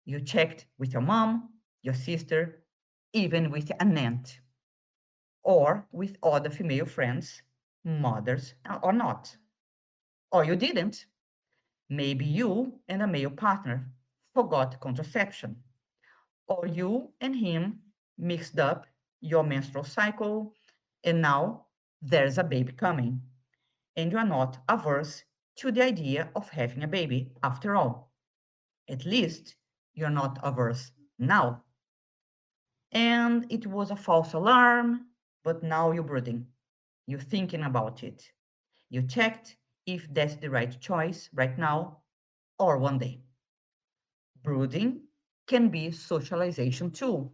You checked with your mom, your sister, even with an aunt, or with other female friends, mothers or not. Or you didn't. Maybe you and a male partner forgot contraception, or you and him mixed up your menstrual cycle, and now there's a baby coming, and you are not averse to the idea of having a baby after all. At least you're not averse now. And it was a false alarm, but now you're brooding. You're thinking about it. You checked if that's the right choice right now or one day. Brooding can be socialization too.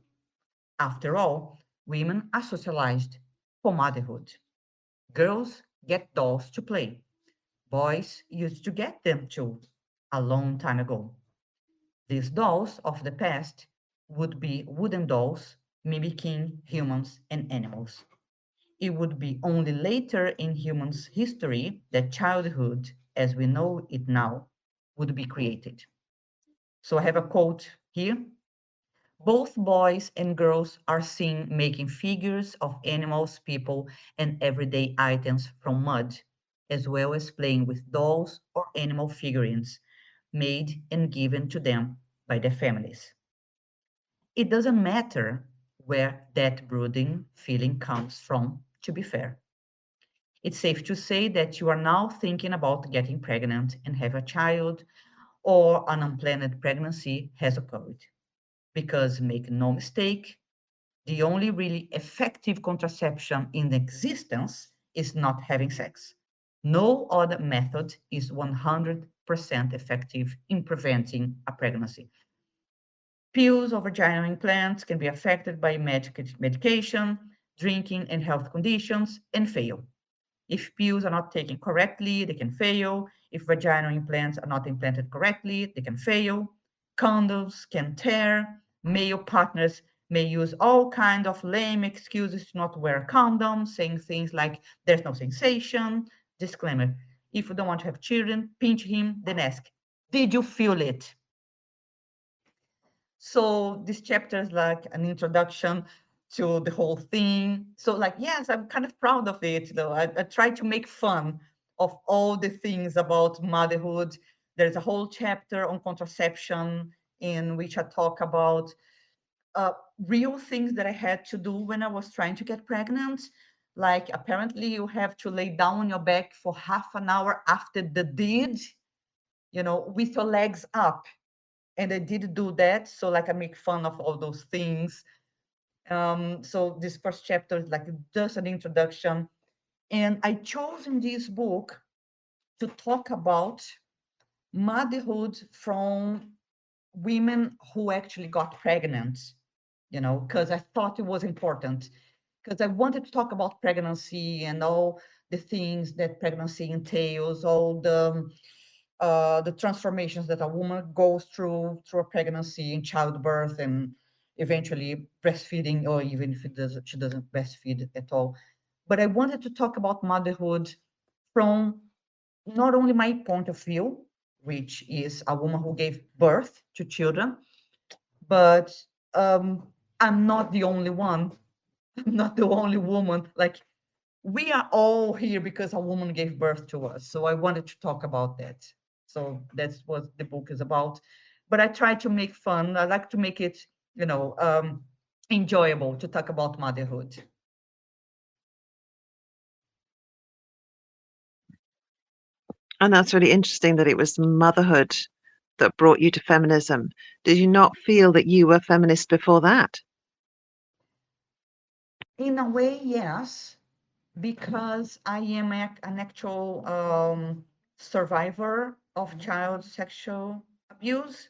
After all, women are socialized for motherhood. Girls get dolls to play. Boys used to get them too, a long time ago. These dolls of the past would be wooden dolls mimicking humans and animals. It would be only later in humans' history that childhood, as we know it now, would be created. So I have a quote here. Both boys and girls are seen making figures of animals, people, and everyday items from mud, as well as playing with dolls or animal figurines made and given to them by their families. It doesn't matter where that brooding feeling comes from, to be fair. It's safe to say that you are now thinking about getting pregnant and have a child, or an unplanned pregnancy has occurred. Because make no mistake, the only really effective contraception in existence is not having sex. No other method is 100% effective in preventing a pregnancy. Pills or vaginal implants can be affected by medication, drinking, and health conditions and fail. If pills are not taken correctly, they can fail. If vaginal implants are not implanted correctly, they can fail. Condoms can tear. Male partners may use all kinds of lame excuses to not wear a condom, saying things like, there's no sensation. Disclaimer, if you don't want to have children, pinch him, then ask, did you feel it? So this chapter is like an introduction to the whole thing. So like, yes, I'm kind of proud of it though. I try to make fun of all the things about motherhood. There's a whole chapter on contraception in which I talk about uh, real things that I had to do when I was trying to get pregnant. Like apparently you have to lay down on your back for half an hour after the did, with your legs up, and I did do that. So like I make fun of all those things. So this first chapter is like just an introduction. And I chose in this book to talk about motherhood from women who actually got pregnant, because I thought it was important. Because I wanted to talk about pregnancy and all the things that pregnancy entails, all the transformations that a woman goes through a pregnancy and childbirth and eventually breastfeeding, or even if she doesn't breastfeed at all. But I wanted to talk about motherhood from not only my point of view, which is a woman who gave birth to children, but I'm not the only one. I'm not the only woman. Like we are all here because a woman gave birth to us. So I wanted to talk about that. So that's what the book is about. But I try to make fun. I like to make it, enjoyable to talk about motherhood. And that's really interesting that it was motherhood that brought you to feminism. Did you not feel that you were feminist before that? In a way, yes, because I am an actual survivor of child sexual abuse.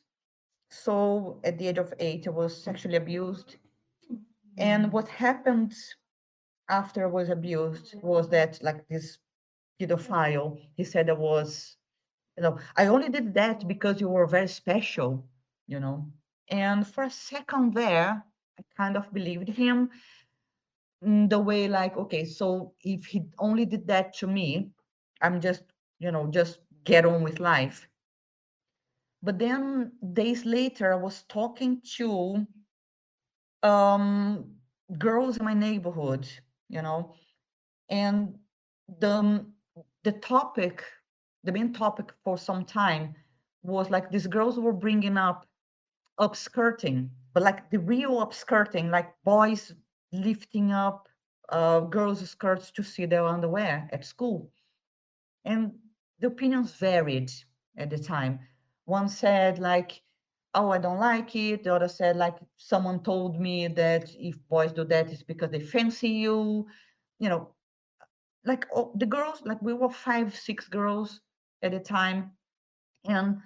So at the age of 8, I was sexually abused. And what happened after I was abused was that like this pedophile, he said I was, I only did that because you were very special, you know. And for a second there, I kind of believed him in the way like, okay, so if he only did that to me, I'm just, just get on with life. But then days later, I was talking to um, girls in my neighborhood, you know, and the the topic, the main topic for some time was like these girls were bringing up upskirting, but like the real upskirting, like boys lifting up girls' skirts to see their underwear at school. And the opinions varied at the time. One said like, oh, I don't like it. The other said like, someone told me that if boys do that, it's because they fancy you. You know, like the girls, like we were 5, 6 girls at a time, and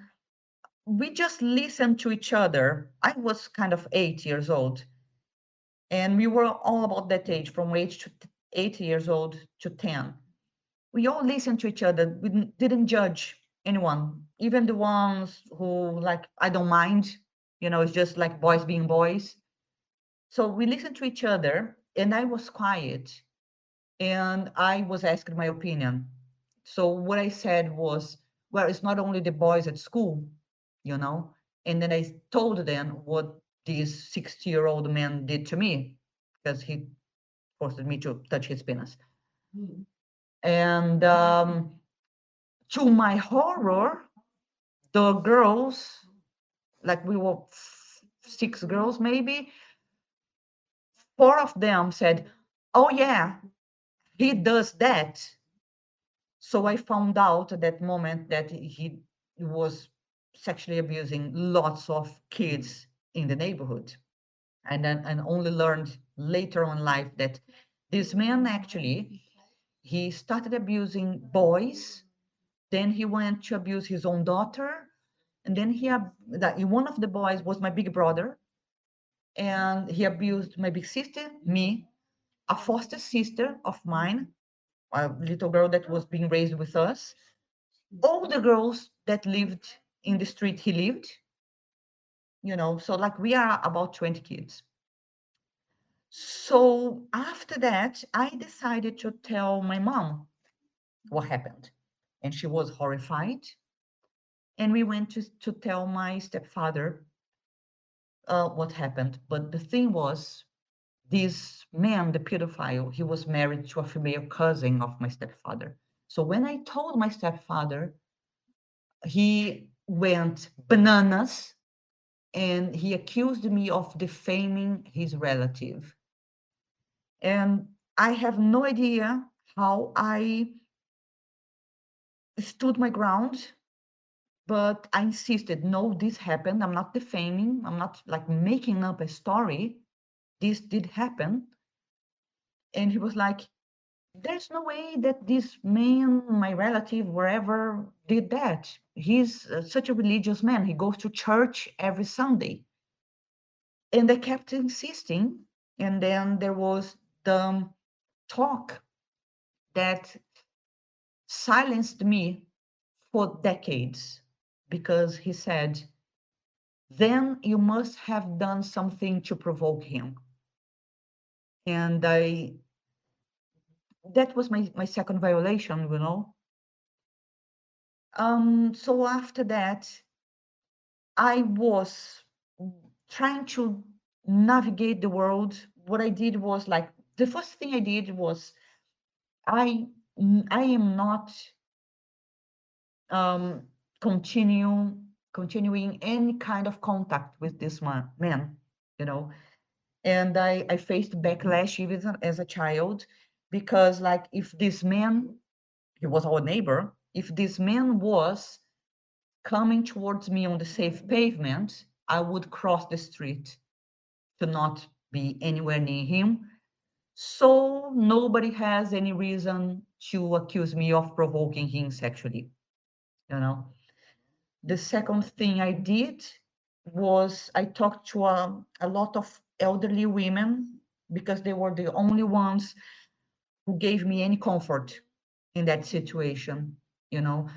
we just listened to each other. I was kind of 8 years old, and we were all about that age, from age to 8 years old to 10. We all listened to each other. We didn't judge anyone, even the ones who like, I don't mind, it's just like boys being boys. So we listened to each other, and I was quiet, and I was asked my opinion. So what I said was, well, it's not only the boys at school, you know. And then I told them what this 60-year-old man did to me, because he forced me to touch his penis. And to my horror, the girls, like we were six girls maybe, four of them said, "Oh yeah, he does that." So I found out at that moment that he was sexually abusing lots of kids in the neighborhood. And only learned later on in life that this man actually, he started abusing boys, then he went to abuse his own daughter, and then that one of the boys was my big brother, and he abused my big sister, me, a foster sister of mine, a little girl that was being raised with us, all the girls that lived in the street he lived, so like we are about 20 kids. So after that, I decided to tell my mom what happened. And she was horrified. And we went to tell my stepfather what happened. But the thing was, this man, the pedophile, he was married to a female cousin of my stepfather. So when I told my stepfather, he went bananas and he accused me of defaming his relative. And I have no idea how I stood my ground, but I insisted, no, this happened. I'm not defaming. I'm not like making up a story. This did happen. And he was like, there's no way that this man, my relative, wherever, did that. He's such a religious man. He goes to church every Sunday. And I kept insisting. And then there was the talk that silenced me for decades, because he said, then you must have done something to provoke him. And that was my second violation, So after that, I was trying to navigate the world. What I did was like, the first thing I did was I I am not um, continue continuing any kind of contact with this man, you know. And I faced backlash even as a child, because like if this man, he was our neighbor, if this man was coming towards me on the safe pavement, I would cross the street to not be anywhere near him. So nobody has any reason to accuse me of provoking him sexually, you know. The second thing I did was I talked to a lot of elderly women, because they were the only ones who gave me any comfort in that situation. You know,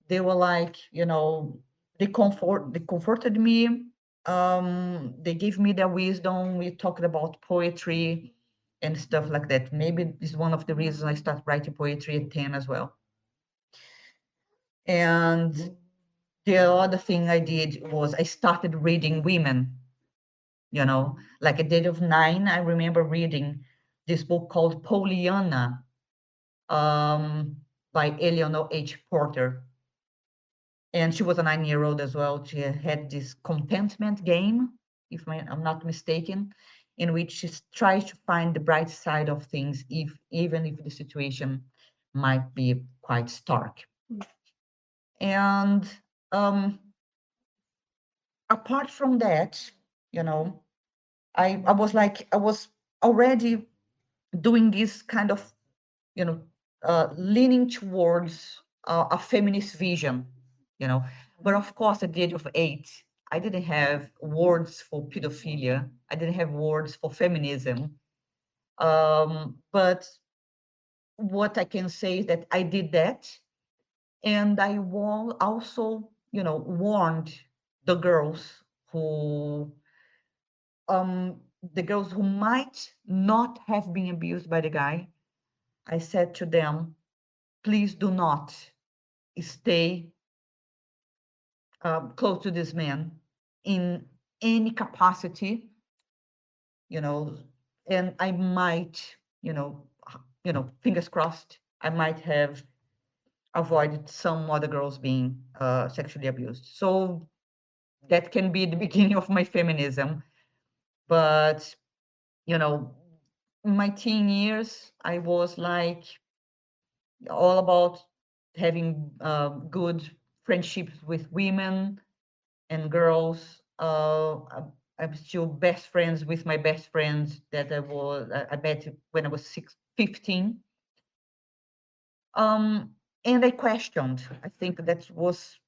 they were like, they comforted me. They gave me their wisdom. We talked about poetry and stuff like that. Maybe this is one of the reasons I started writing poetry at 10 as well. And the other thing I did was I started reading women, like at the age of 9, I remember reading this book called Pollyanna, um, by Eleanor H. Porter. And she was a 9-year-old as well. She had this contentment game, if I'm not mistaken, in which she tries to find the bright side of things, even if the situation might be quite stark. And um, apart from that, you know, I was already doing this kind of, leaning towards a feminist vision, But of course, at the age of 8, I didn't have words for pedophilia. I didn't have words for feminism. But what I can say is that I did that, and I also, warned the girls who the girls who might not have been abused by the guy, I said to them, please do not stay close to this man in any capacity, you know, and I might, fingers crossed, I might have avoided some other girls being sexually abused. So that can be the beginning of my feminism. But, you know, in my teen years, I was like all about having good friendships with women and girls. I'm still best friends with my best friends that I met when I was 15. And I questioned. I think that was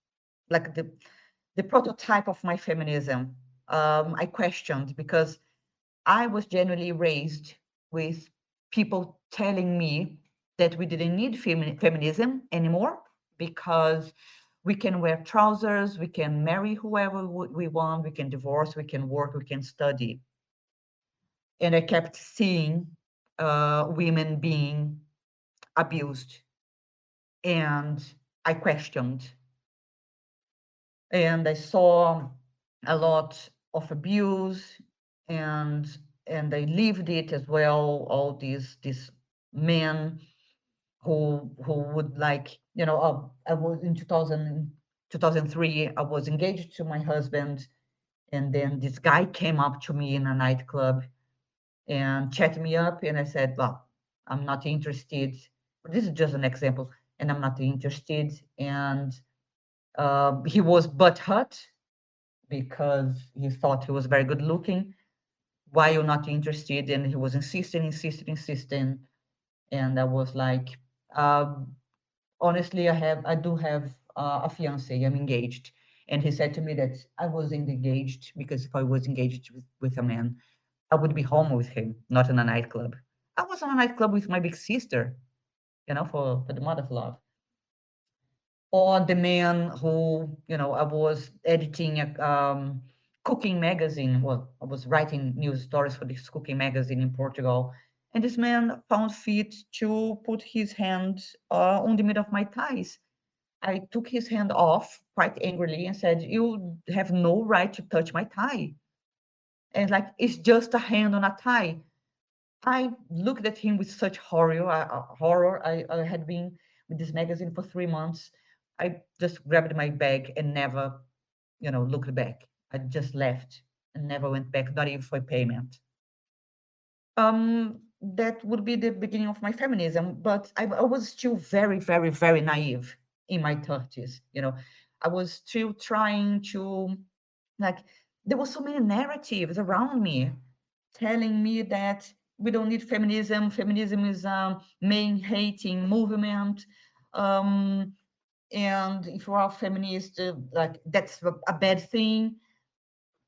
like the prototype of my feminism. I questioned because I was generally raised with people telling me that we didn't need feminism anymore because we can wear trousers, we can marry whoever we want, we can divorce, we can work, we can study. And I kept seeing women being abused, and I questioned, and I saw a lot of abuse, and I lived it as well. All these men who would like, I was in 2003, I was engaged to my husband, and then this guy came up to me in a nightclub and chatted me up, and I said, well, I'm not interested. This is just an example, and I'm not interested. And he was butthurt because he thought he was very good looking. Why you're not interested? And he was insisting. And I was like, um, honestly, I do have a fiance. I'm engaged. And he said to me that I wasn't engaged because if I was engaged with a man, I would be home with him, not in a nightclub. I was in a nightclub with my big sister, for the mother of love. Or the man who, I was editing a cooking magazine. Well, I was writing news stories for this cooking magazine in Portugal. And this man found fit to put his hand on the middle of my thighs. I took his hand off quite angrily and said, you have no right to touch my thigh. And like, it's just a hand on a thigh. I looked at him with such horror. I had been with this magazine for 3 months. I just grabbed my bag and never, looked back. I just left and never went back, not even for payment. That would be the beginning of my feminism, but I was still very, very, very naive in my 30s. I was still trying to, like, there were so many narratives around me telling me that we don't need feminism. Feminism is a man hating movement. Um, and if you are a feminist, like that's a bad thing.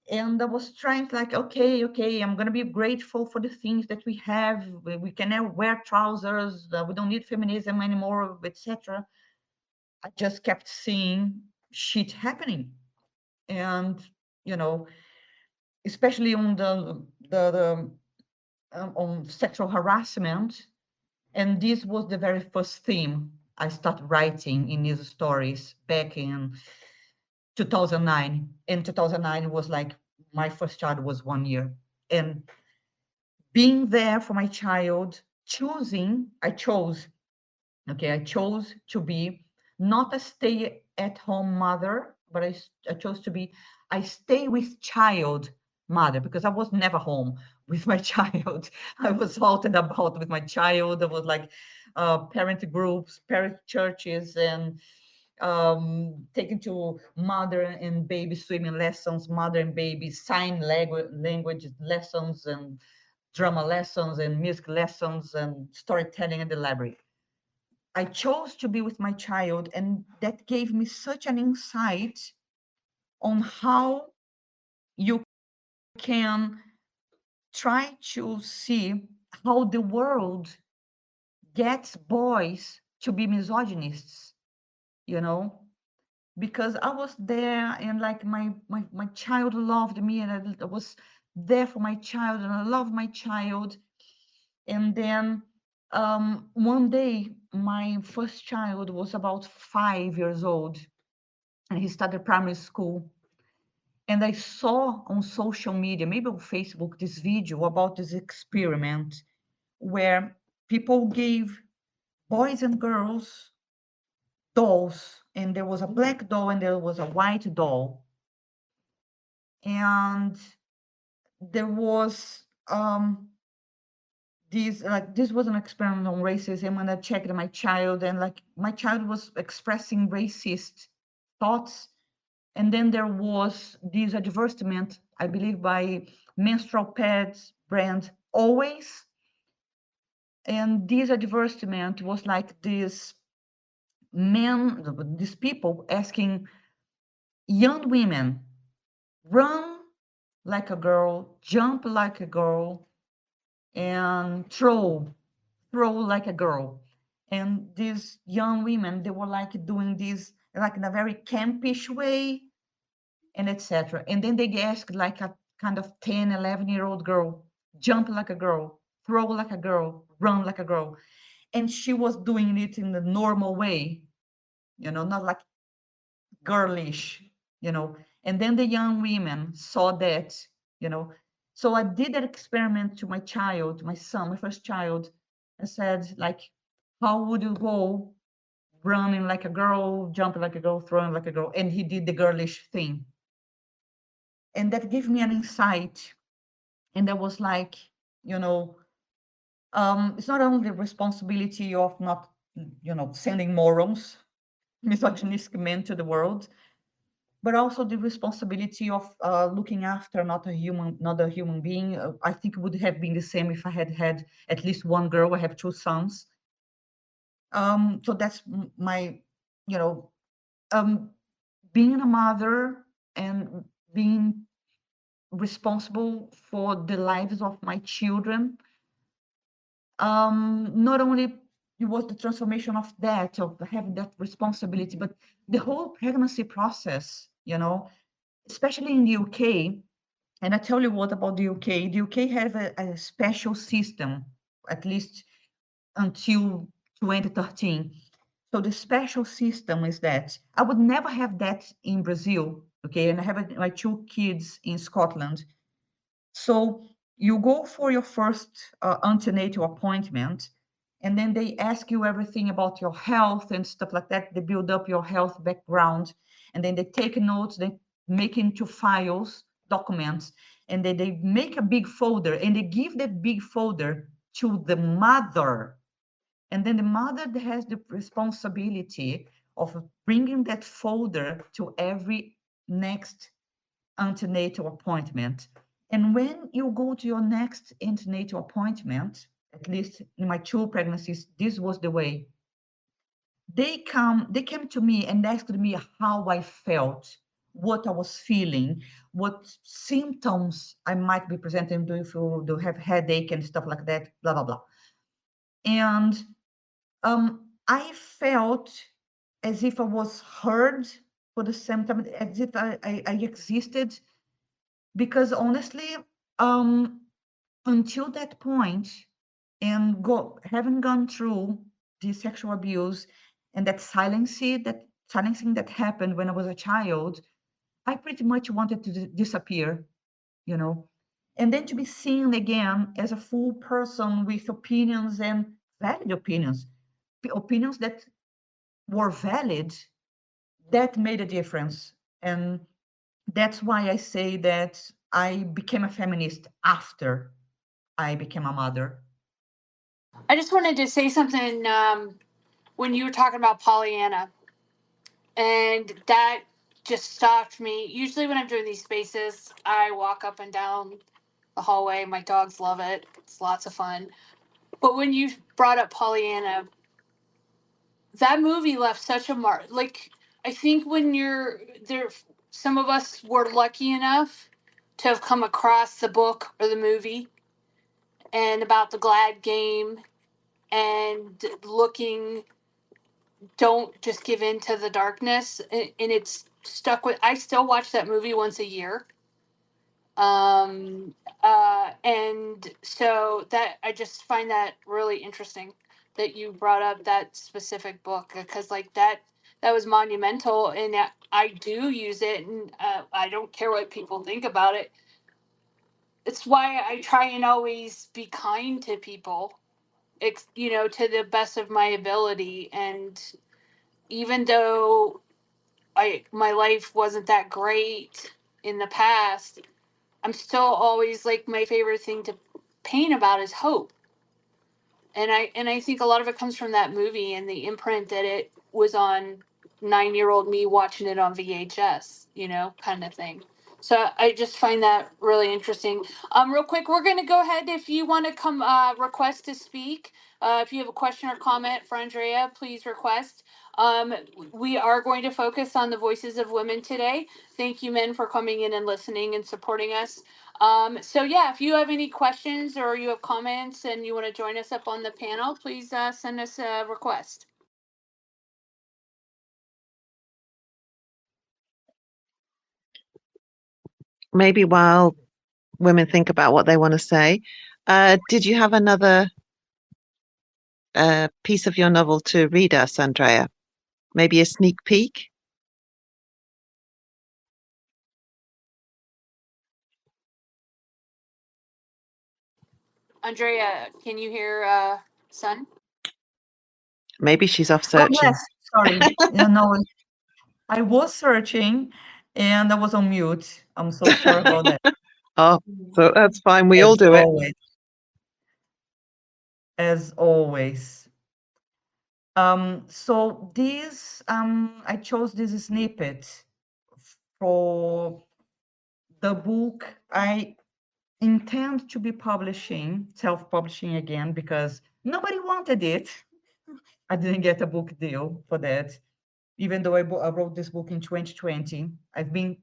And I was trying to like, okay, I'm gonna be grateful for the things that we have. We can now wear trousers. We don't need feminism anymore, etc. I just kept seeing shit happening, and you know, especially on the on sexual harassment. And this was the very first theme I started writing in news stories back in 2009. In 2009 was like my first child was 1 year, and being there for my child, I chose to be not a stay at home mother, but I chose to be I stay with child mother because I was never home with my child. I was out and about with my child. There was like parent groups, parent churches, and taken to mother and baby swimming lessons, mother and baby sign language lessons, and drama lessons, and music lessons, and storytelling in the library. I chose to be with my child, and that gave me such an insight on how you can try to see how the world gets boys to be misogynists, you know? Because I was there and like my child loved me, and I was there for my child, and I love my child. And then one day, my first child was about 5 years old, and he started primary school. And I saw on social media, maybe on Facebook, this video about this experiment where people gave boys and girls dolls, and there was a black doll and there was a white doll. And there was this was an experiment on racism, and I checked my child, and like my child was expressing racist thoughts. And then there was this advertisement, I believe, by menstrual pads brand Always. And this advertisement was like this men, these people asking young women, run like a girl, jump like a girl, and throw like a girl. And these young women, they were like doing this like in a very campish way, and etc. And then they asked like a kind of 10, 11-year-old girl, jump like a girl, throw like a girl, run like a girl. And she was doing it in the normal way, not like girlish, you know. And then the young women saw that, you know. So I did that experiment to my child, my son, my first child. I said, like, how would you go running like a girl, jumping like a girl, throwing like a girl? And he did the girlish thing. And that gave me an insight. And that was like, you know, it's not only the responsibility of not, sending morons, misogynistic men to the world, but also the responsibility of looking after not a human being. I think it would have been the same if I had had at least one girl. I have two sons. So that's my, you know, um, being a mother and being responsible for the lives of my children. Not only it was the transformation of that, of having that responsibility, but the whole pregnancy process, especially in the UK. And I tell you what about the UK. The UK has a special system, at least until 2013. So the special system is that I would never have that in Brazil. Okay, and I have my two kids in Scotland. So you go for your first antenatal appointment, and then they ask you everything about your health and stuff like that. They build up your health background, and then they take notes, they make into files, documents, and then they make a big folder, and they give that big folder to the mother. And then the mother has the responsibility of bringing that folder to every next antenatal appointment. And when you go to your next antenatal appointment, at least in my two pregnancies, this was the way. They came to me and asked me how I felt, what I was feeling, what symptoms I might be presenting. Do you do have headache and stuff like that, blah blah blah. And I felt as if I was heard for the same time, as if I existed, because honestly, um, until that point, and having gone through the sexual abuse and that silencing that happened when I was a child, I pretty much wanted to disappear, you know, and then to be seen again as a full person with opinions and valid opinions, opinions that were valid, that made a difference. And that's why I say that I became a feminist after I became a mother. I just wanted to say something when you were talking about Pollyanna, and that just stopped me. Usually, when I'm doing these spaces, I walk up and down the hallway. My dogs love it, it's lots of fun. But when you brought up Pollyanna, that movie left such a mark. Like, I think when you're there, some of us were lucky enough to have come across the book or the movie and about the glad game and looking, don't just give in to the darkness. And it's stuck with, I still watch that movie once a year. And so that I just find that really interesting that you brought up that specific book, because like that was monumental, and I do use it, and I don't care what people think about it. It's why I try and always be kind to people, to the best of my ability. And even though my life wasn't that great in the past, I'm still always like, my favorite thing to paint about is hope. And I think a lot of it comes from that movie and the imprint that it was on 9-year old me watching it on VHS, kind of thing. So I just find that really interesting. Real quick, we're going to go ahead. If you want to come request to speak, if you have a question or comment for Andreia, please request. Um, we are going to focus on the voices of women today. Thank you, men, for coming in and listening and supporting us. So yeah, if you have any questions or you have comments and you want to join us up on the panel, please send us a request. Maybe while women think about what they want to say, did you have another piece of your novel to read us, Andreia? Maybe a sneak peek? Andreia, can you hear Sun? Maybe she's off Oh, searching. yes, sorry. I was searching and I was on mute. I'm so sorry about that. Oh, so that's fine. We all As do it. always, as always. So this, I chose this snippet for the book I intend to be publishing, self-publishing again, because nobody wanted it. I didn't get a book deal for that. Even though I wrote this book in 2020, I've been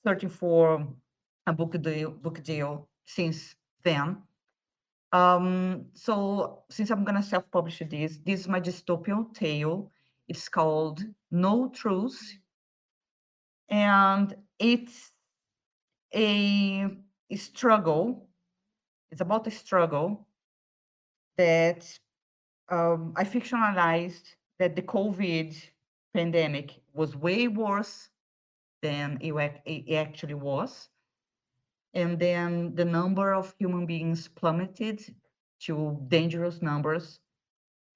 searching for a book deal since then. So since I'm gonna self-publish this is my dystopian tale. It's called No Truth, and it's a struggle. It's about a struggle that I fictionalized that the COVID pandemic was way worse than it actually was. And then the number of human beings plummeted to dangerous numbers.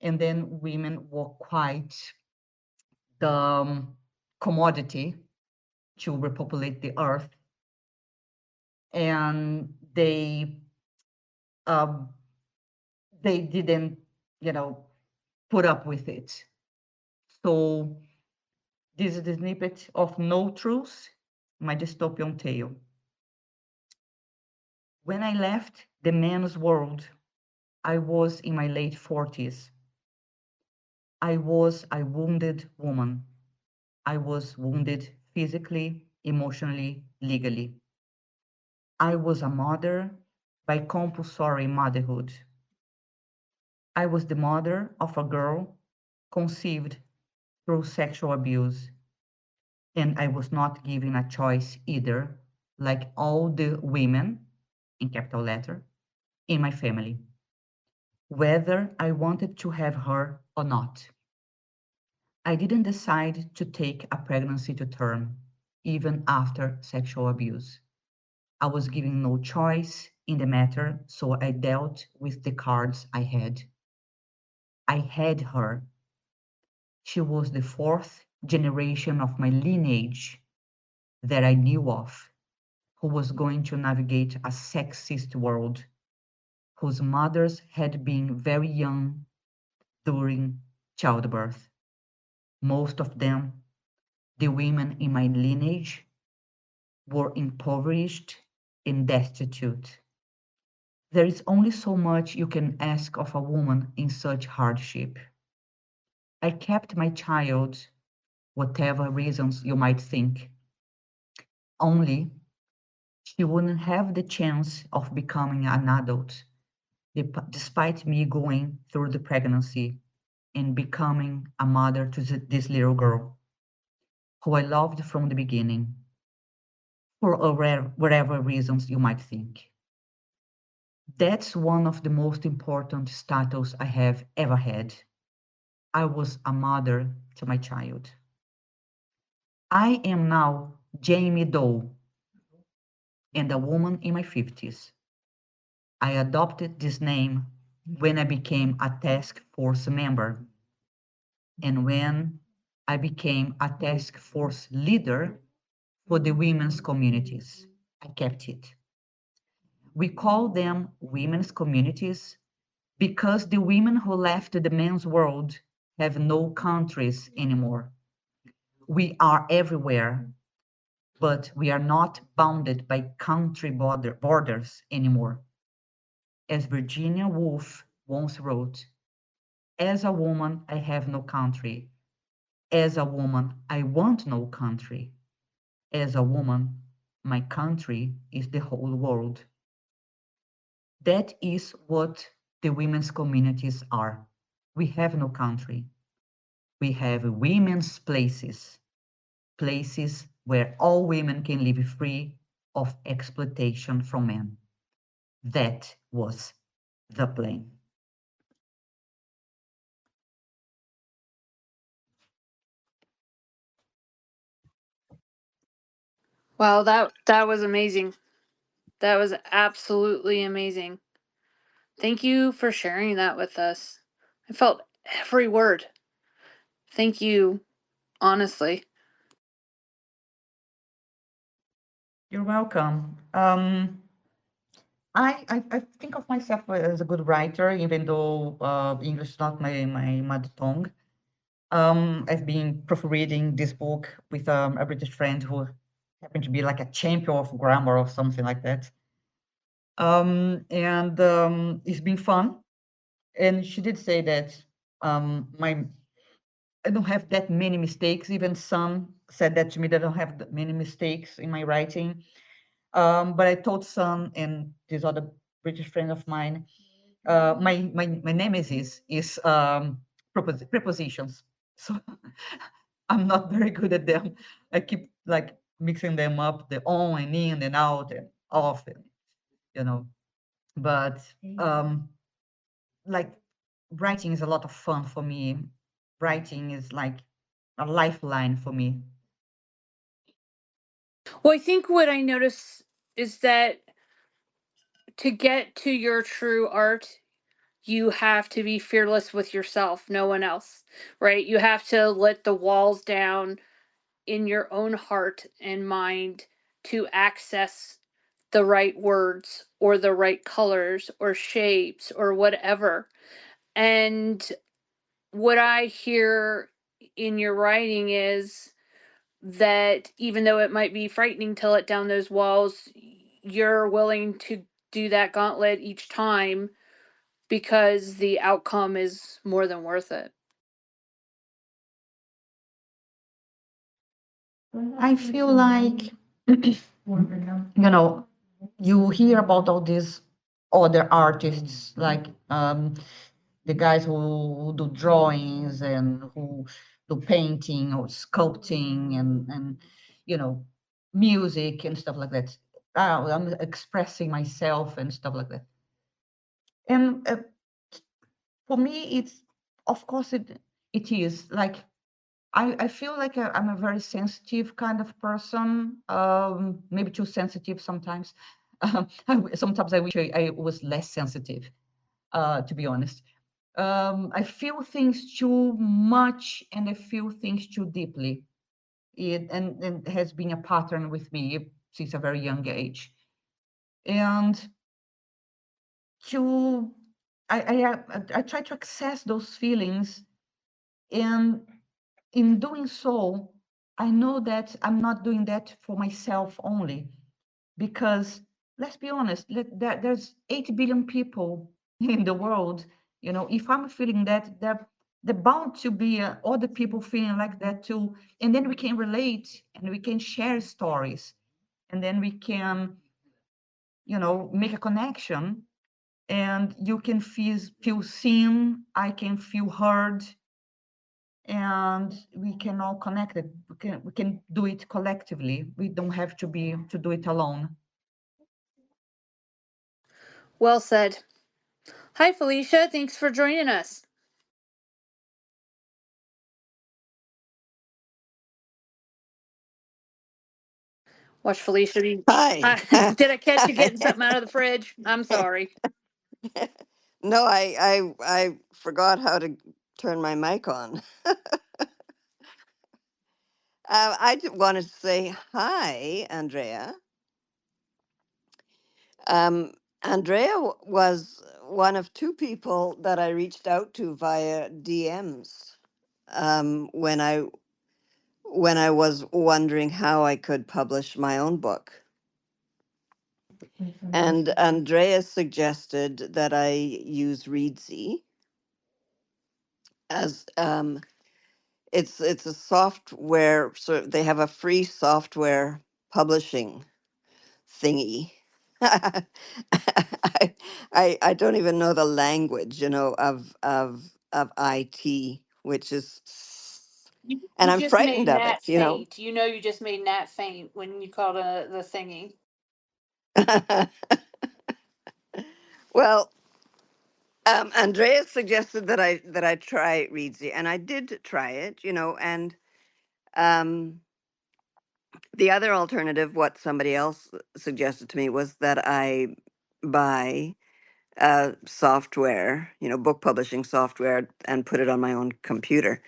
And then women were quite the commodity to repopulate the earth. And um, they didn't, put up with it. So this is the snippet of No Truth, my dystopian tale. When I left the men's world, I was in my late 40s. I was a wounded woman. I was wounded physically, emotionally, legally. I was a mother by compulsory motherhood. I was the mother of a girl conceived through sexual abuse. And I was not given a choice either, like all the women, in capital letter, in my family, whether I wanted to have her or not. I didn't decide to take a pregnancy to term, even after sexual abuse. I was given no choice in the matter, so I dealt with the cards I had. I had her. She was the fourth generation of my lineage that I knew of, who was going to navigate a sexist world, whose mothers had been very young during childbirth. Most of them, the women in my lineage, were impoverished and destitute. There is only so much you can ask of a woman in such hardship. I kept my child, whatever reasons you might think, only she wouldn't have the chance of becoming an adult, despite me going through the pregnancy and becoming a mother to this little girl, who I loved from the beginning. for whatever reasons you might think. That's one of the most important status I have ever had. I was a mother to my child. I am now Jamie Doe and a woman in my 50s. I adopted this name when I became a task force member and when I became a task force leader for the women's communities. I kept it. We call them women's communities because the women who left the men's world have no countries anymore. We are everywhere, but we are not bounded by country borders anymore. As Virginia Woolf once wrote, as a woman, I have no country. As a woman, I want no country. As a woman, my country is the whole world. That is what the women's communities are. We have no country. We have women's places, places where all women can live free of exploitation from men. That was the plan. Wow, that was amazing. That was absolutely amazing. Thank you for sharing that with us. I felt every word. Thank you, honestly. You're welcome. I think of myself as a good writer, even though English is not my mother tongue. I've been proofreading this book with a British friend who happened to be like a champion of grammar or something like that. And it's been fun. And she did say that my I don't have that many mistakes. Even Sun said that to me that I don't have that many mistakes in my writing. But I told Sun and this other British friend of mine, my nemesis is prepositions. So I'm not very good at them. I keep like mixing them up, the on and in and out and off, and you know. But like writing is a lot of fun for me. Writing is like a lifeline for me. Well, I think what I notice is that to get to your true art, you have to be fearless with yourself, no one else, right? You have to let the walls down in your own heart and mind to access the right words or the right colors or shapes or whatever. And what I hear in your writing is that even though it might be frightening to let down those walls, you're willing to do that gauntlet each time because the outcome is more than worth it. I feel like, you hear about all these other artists, like the guys who do drawings and who do painting or sculpting and music and stuff like that. I'm expressing myself and stuff like that. And for me, it's of course it is like I feel like I'm a very sensitive kind of person, maybe too sensitive sometimes. Sometimes I wish I was less sensitive, to be honest. I feel things too much and I feel things too deeply. And has been a pattern with me since a very young age. And to I try to access those feelings, and in doing so, I know that I'm not doing that for myself only, because let's be honest, there's 8 billion people in the world. If I'm feeling that, they're bound to be other people feeling like that too. And then we can relate and we can share stories, and then we can, make a connection, and you can feel seen, I can feel heard, and we can all connect it. We can do it collectively. We don't have to do it alone. Well said. Hi, Felicia. Thanks for joining us. Watch Felicia. Hi. Did I catch you getting something out of the fridge? I'm sorry. No, I forgot how to turn my mic on. Wanted to say hi, Andrea. Um, Andrea was one of two people that I reached out to via DMs when I was wondering how I could publish my own book. And Andrea suggested that I use Readsy as it's a software, so they have a free software publishing thingy. I, I don't even know the language, of IT, which is, and You I'm just frightened made of it, Nat faint. You know, you just made Nat faint when you called the singing. Well, Andrea suggested that I try Readsy, and I did try it, and um, the other alternative, what somebody else suggested to me, was that I buy software, book publishing software, and put it on my own computer.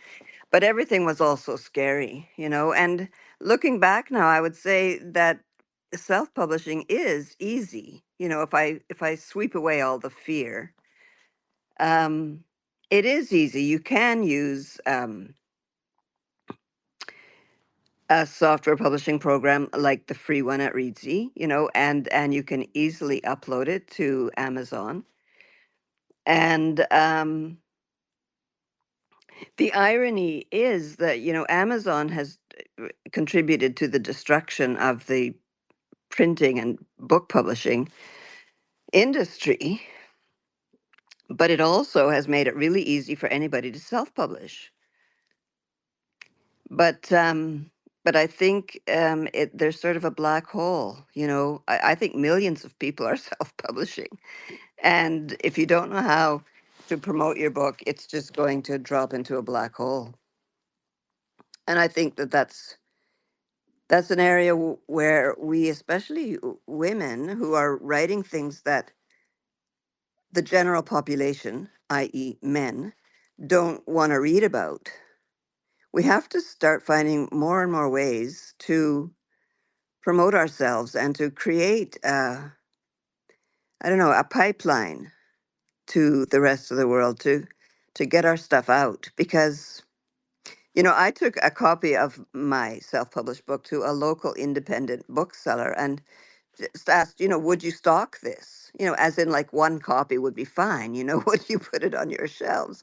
But everything was also scary, and looking back now, I would say that self-publishing is easy. If I sweep away all the fear, um, it is easy. You can use a software publishing program like the free one at Readsy, and you can easily upload it to Amazon. And the irony is that, Amazon has contributed to the destruction of the printing and book publishing industry, but it also has made it really easy for anybody to self-publish. But I think there's sort of a black hole. I think millions of people are self-publishing, and if you don't know how to promote your book, it's just going to drop into a black hole. And I think that's an area where we, especially women who are writing things that the general population, i.e., men, don't want to read about. We have to start finding more and more ways to promote ourselves and to create, I don't know, a pipeline to the rest of the world to get our stuff out. Because, I took a copy of my self-published book to a local independent bookseller and just asked, would you stock this? As in like one copy would be fine, would you put it on your shelves?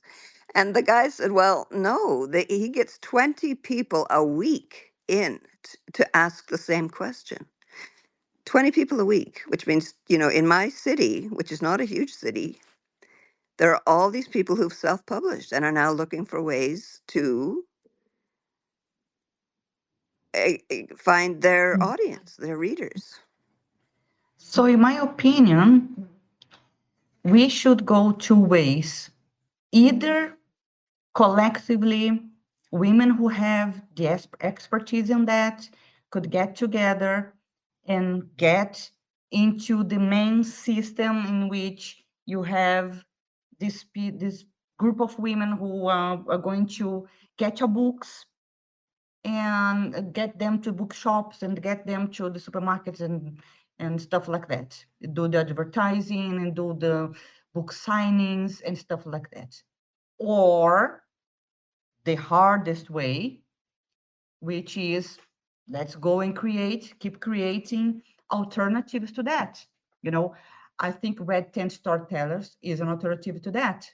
And the guy said, well, no, he gets 20 people a week in to ask the same question. 20 people a week, which means, in my city, which is not a huge city, there are all these people who've self-published and are now looking for ways to find their audience, their readers. So in my opinion, we should go two ways. Either collectively, women who have the expertise in that could get together and get into the main system in which you have this group of women who are going to get your books and get them to bookshops and get them to the supermarkets and stuff like that. Do the advertising and do the book signings and stuff like that. Or the hardest way, which is let's go and keep creating alternatives to that. You know, I think Red Tent Storytellers is an alternative to that.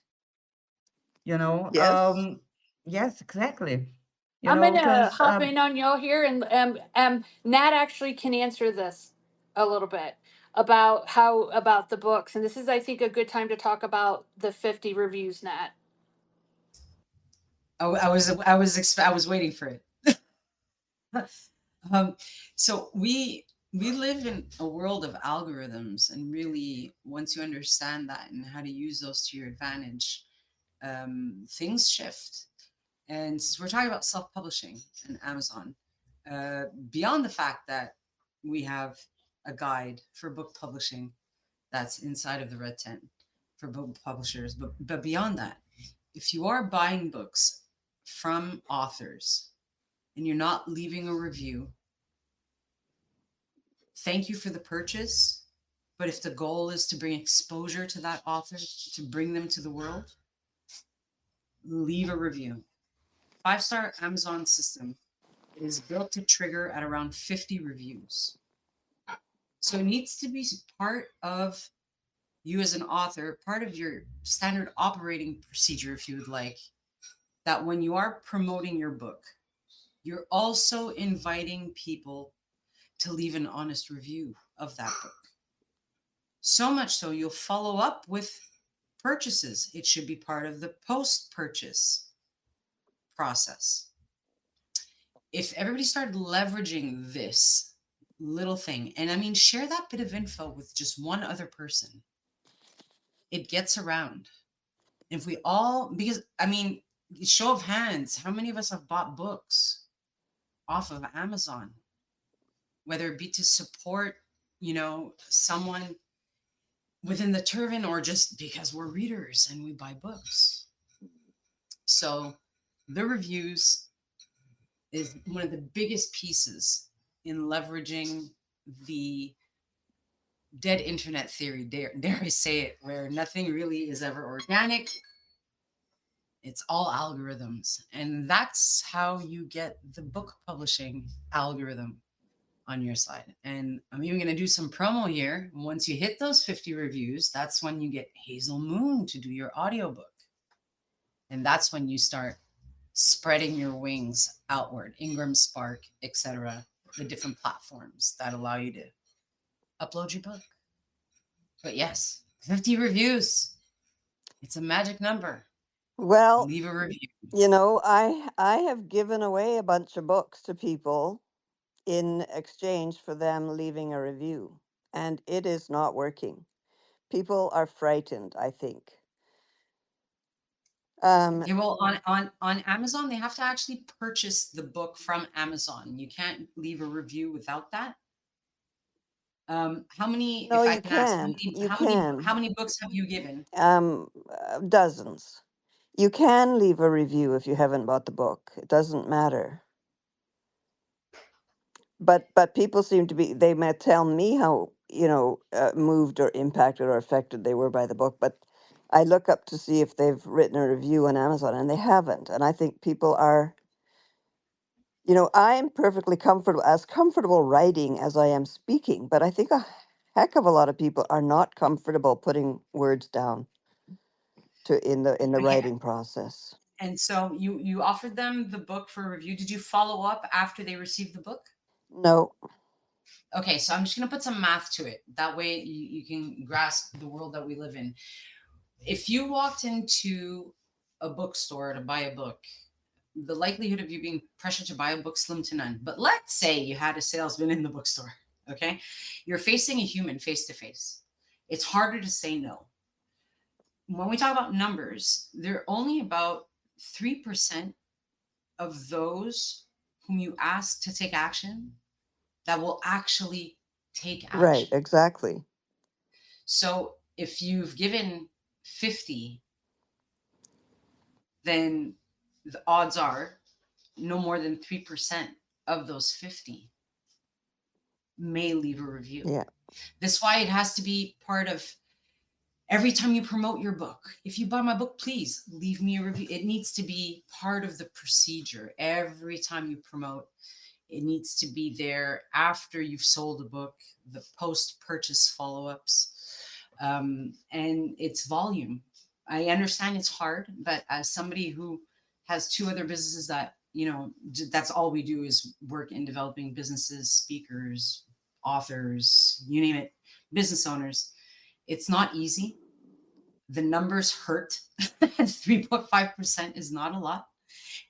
You know, Yes. yes, exactly. You I'm know, gonna because hop in on y'all here, and Nat actually can answer this a little bit about how about the books, and this is, I think, a good time to talk about the 50 reviews, Nat. I was waiting for it. So we live in a world of algorithms, and really, once you understand that and how to use those to your advantage, things shift. And since we're talking about self-publishing and Amazon, beyond the fact that we have a guide for book publishing that's inside of the Red Tent for book publishers, but beyond that, if you are buying books from authors and you're not leaving a review, thank you for the purchase. But if the goal is to bring exposure to that author, to bring them to the world, leave a review. 5-star Amazon system is built to trigger at around 50 reviews. So it needs to be part of you as an author, part of your standard operating procedure, if you would like, that when you are promoting your book, you're also inviting people to leave an honest review of that book. So much so, you'll follow up with purchases. It should be part of the post-purchase process. If everybody started leveraging this little thing, and I mean, share that bit of info with just one other person, it gets around. If we all, because I mean, show of hands, how many of us have bought books off of Amazon, whether it be to support, someone within the turban, or just because we're readers and we buy books. So the reviews is one of the biggest pieces in leveraging the dead internet theory, dare I say it, where nothing really is ever organic. It's all algorithms. And that's how you get the book publishing algorithm on your side. And I'm even going to do some promo here. Once you hit those 50 reviews, that's when you get Hazel Moon to do your audiobook. And that's when you start spreading your wings outward, Ingram Spark, etc., the different platforms that allow you to upload your book. But yes, 50 reviews. It's a magic number. Well, Leave a review. I have given away a bunch of books to people in exchange for them leaving a review, and it is not working. People are frightened, I think. Okay, well, on Amazon, they have to actually purchase the book from Amazon. You can't leave a review without that. How many, No, if I you can ask, can. You can. how many books have you given? Dozens. You can leave a review if you haven't bought the book. It doesn't matter. But people seem to be, they may tell me how, moved or impacted or affected they were by the book, but I look up to see if they've written a review on Amazon, and they haven't. And I think people are, I'm perfectly comfortable writing as I am speaking, but I think a heck of a lot of people are not comfortable putting words down in the Okay, writing process. and so you offered them the book for review. Did you follow up after they received the book? No. Okay, so I'm just going to put some math to it. That way you can grasp the world that we live in. If you walked into a bookstore to buy a book, the likelihood of you being pressured to buy a book slim to none. But let's say you had a salesman in the bookstore, okay? You're facing a human face to face. It's harder to say no. When we talk about numbers, they're only about 3% of those whom you ask to take action that will actually take Right, action. exactly. So if you've given 50, then the odds are no more than 3% of those 50 may leave a review. Yeah. That's why it has to be part of every time you promote your book. If you buy my book, please leave me a review. It needs to be part of the procedure. Every time you promote, it needs to be there after you've sold a book, the post-purchase follow-ups, and it's volume. I understand it's hard, but as somebody who has 2 other businesses that, that's all we do is work in developing businesses, speakers, authors, you name it, business owners, it's not easy. The numbers hurt. 3.5% is not a lot.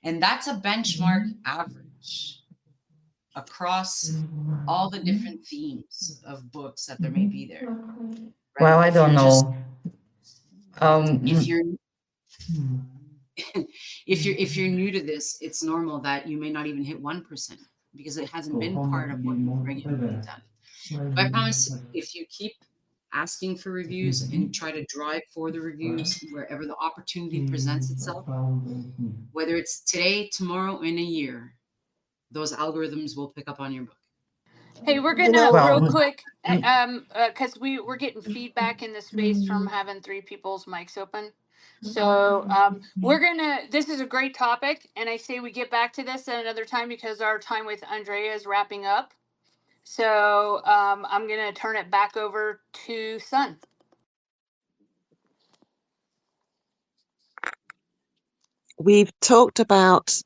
And that's a benchmark average across all the different themes of books that there may be there, right? Well, I If you're don't just, know. if Um, you're, if you're new to this, it's normal that you may not even hit 1% because it hasn't been part of what you've regularly done. But I promise, if you keep asking for reviews and try to drive for the reviews wherever the opportunity presents itself, whether it's today, tomorrow, in a year, those algorithms will pick up on your book. Hey, we're You gonna know, real well, quick, mm, because we're getting feedback in the space from having three people's mics open. So we're gonna. This is a great topic, and I say we get back to this at another time because our time with Andrea is wrapping up. So I'm gonna turn it back over to Sun. we've talked about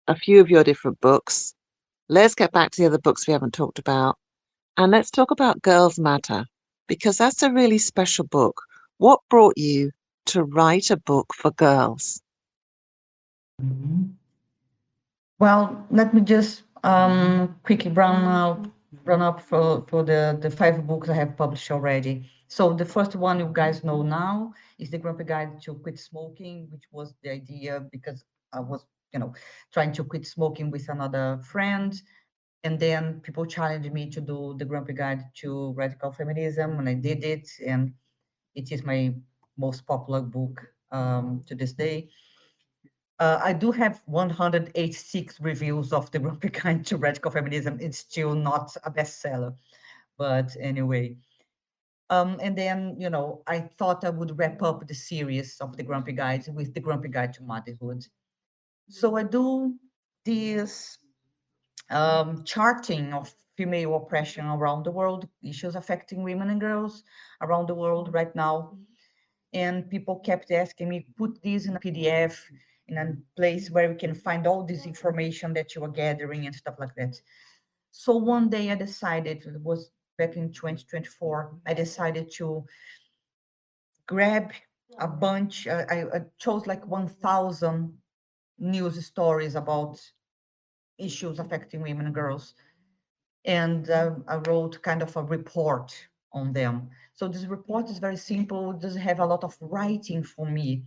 a few of your different books. Let's get back to the other books we haven't talked about. And let's talk about Girls Matter, because that's a really special book. What brought you to write a book for girls? well, let me just quickly run up for the 5 books I have published already. So the first one you guys know now is The Grumpy Guide to Quit Smoking, which was the idea because I was, trying to quit smoking with another friend. And then people challenged me to do The Grumpy Guide to Radical Feminism, and I did it. And it is my most popular book to this day. I do have 186 reviews of The Grumpy Guide to Radical Feminism. It's still not a bestseller, but anyway. And then, I thought I would wrap up the series of The Grumpy Guides with The Grumpy Guide to Motherhood. So I do this charting of female oppression around the world, issues affecting women and girls around the world right now. And people kept asking me, put this in a PDF in a place where we can find all this information that you are gathering and stuff like that. So one day I decided, it was back in 2024, I decided to grab a bunch, I chose like 1,000 news stories about issues affecting women and girls. And I wrote kind of a report on them. So this report is very simple, it doesn't have a lot of writing for me.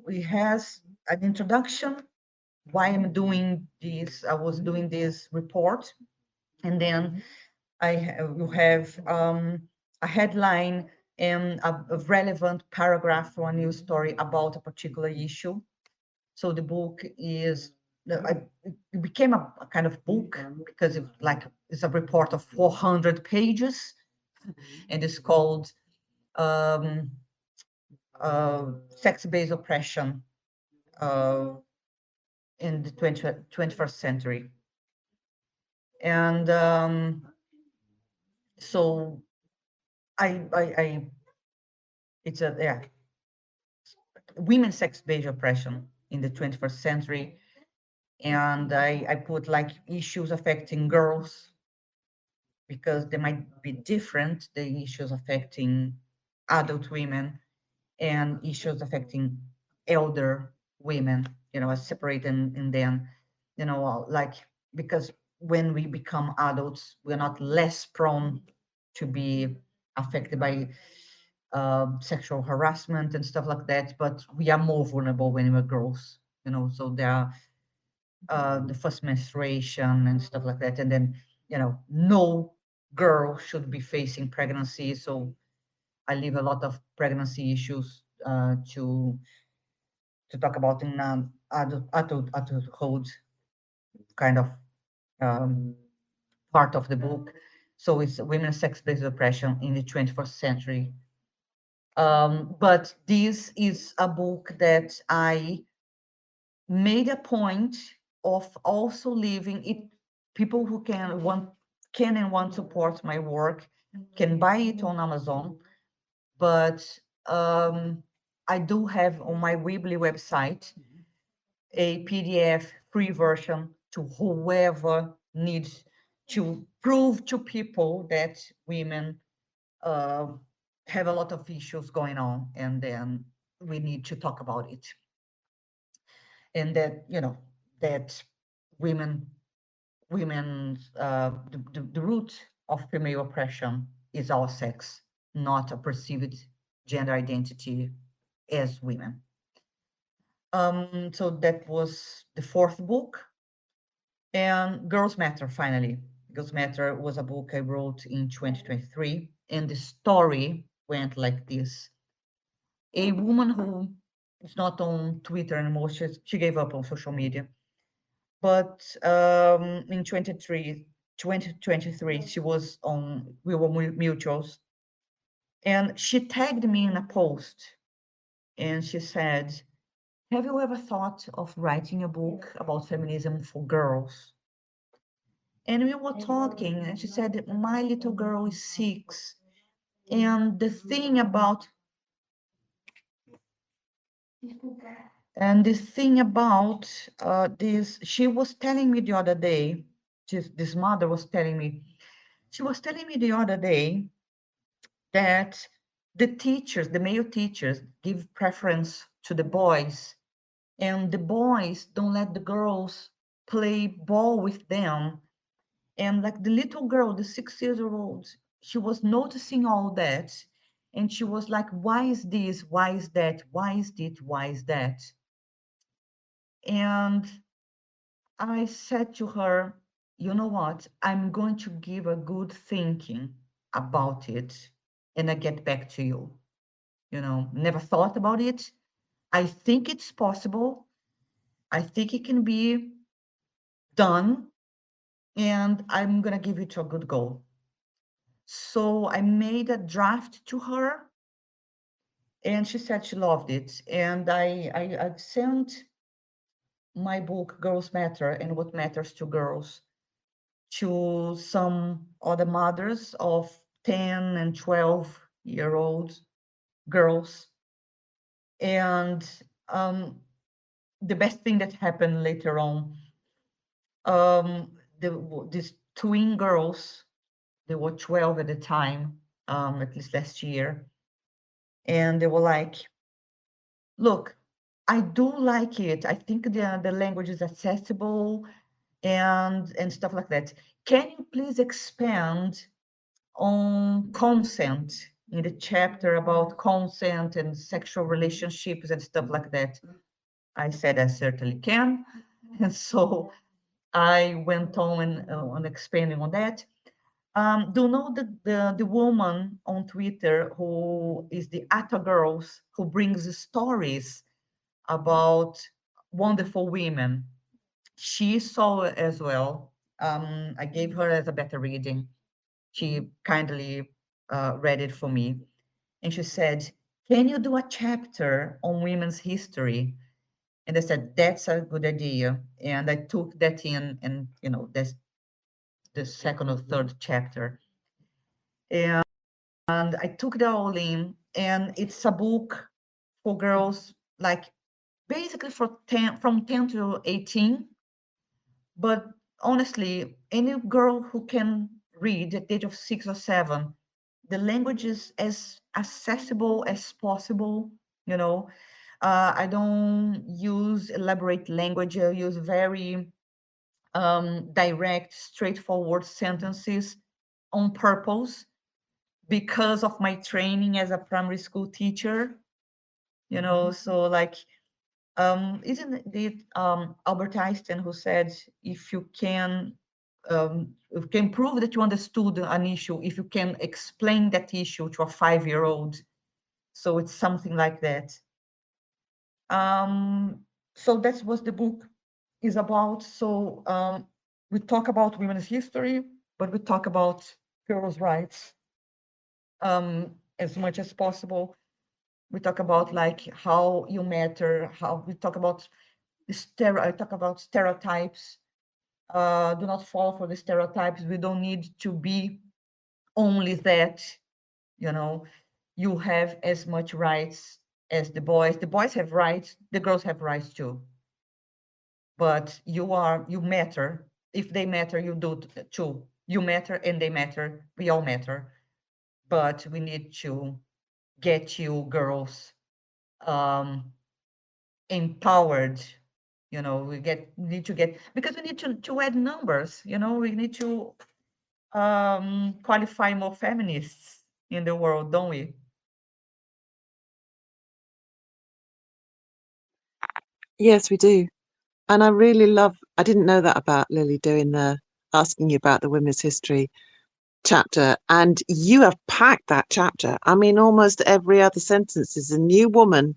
It has an introduction, why I'm doing this, I was doing this report, and then you have a headline and a relevant paragraph for a news story about a particular issue. So the book is, it became a kind of book because it's a report of 400 pages, and it's called um, Sex-Based Oppression uh, in the 21st century. And so I it's a, yeah, women's sex-based oppression in the 21st century. And I put like issues affecting girls because they might be different, the issues affecting adult women and issues affecting elder women, I separate in them, like, because when we become adults, we're not less prone to be affected by sexual harassment and stuff like that, but we are more vulnerable when we're girls, so there are the first menstruation and stuff like that. And then, no girl should be facing pregnancy. So I leave a lot of pregnancy issues to talk about in adulthood kind of um, part of the book. So it's women's sex-based oppression in the 21st century. But this is a book that I made a point of also leaving it. People who can and want to support my work can buy it on Amazon, but I do have on my Weebly website a PDF free version to whoever needs to prove to people that women uh, have a lot of issues going on, and then we need to talk about it. and that, you know, that women the root of female oppression is our sex, not a perceived gender identity as women. So that was the fourth book. And Girls Matter, finally. Girls Matter was a book I wrote in 2023, and the story went like this. A woman who is not on Twitter anymore, she gave up on social media, but in 2023, she was on, we were mutuals, and she tagged me in a post, and she said, have you ever thought of writing a book about feminism for girls? And we were talking, and she said, my little girl is 6. And the thing about this, she was telling me the other day, this mother was telling me, she was telling me the other day that the teachers, the male teachers, give preference to the boys, and the boys don't let the girls play ball with them. And like the little girl, the 6 years old, she was noticing all that. And she was like, why is this? Why is that? Why is it? Why is that? And I said to her, you know what? I'm going to give a good thinking about it and I get back to you. You know, never thought about it. I think it's possible. I think it can be done, and I'm going to give it a good go. So I made a draft to her, and she said she loved it. And I sent my book, Girls Matter and What Matters to Girls, to some other mothers of 10 and 12-year-old girls. And the best thing that happened later on, these twin girls, they were 12 at the time, at least last year, and they were like, look, I do like it. I think the language is accessible and stuff like that. Can you please expand on consent in the chapter about consent and sexual relationships and stuff like that? I said I certainly can. And so I went on expanding on that. Do you know the woman on Twitter who is the Atta Girls, who brings stories about wonderful women? She saw it as well. I gave her as a better reading. She kindly read it for me. And she said, can you do a chapter on women's history? And I said, that's a good idea. And I took that in, and you know, that's the second or third chapter. And I took that all in, and it's a book for girls, like basically from 10 to 18. But honestly, any girl who can read at the age of 6 or 7, the language is as accessible as possible. You know, I don't use elaborate language. I use very direct, straightforward sentences on purpose because of my training as a primary school teacher. You know, so like, isn't it Albert Einstein who said, if you can prove that you understood an issue, if you can explain that issue to a 5-year-old. So it's something like that. So that's what the book is about. So we talk about women's history, but we talk about girls' rights as much as possible. We talk about like how you matter, how we talk about I talk about stereotypes. Do not fall for the stereotypes. We don't need to be only that, you know. You have as much rights as the boys. The boys have rights, the girls have rights too. But you matter. If they matter, you do too. You matter and they matter. We all matter. But we need to get you girls empowered We need to get, because we need to add numbers, we need to qualify more feminists in the world, don't we? Yes, we do. And I really love, I didn't know that about Lily doing asking you about the women's history chapter. And you have packed that chapter. I mean, almost every other sentence is a new woman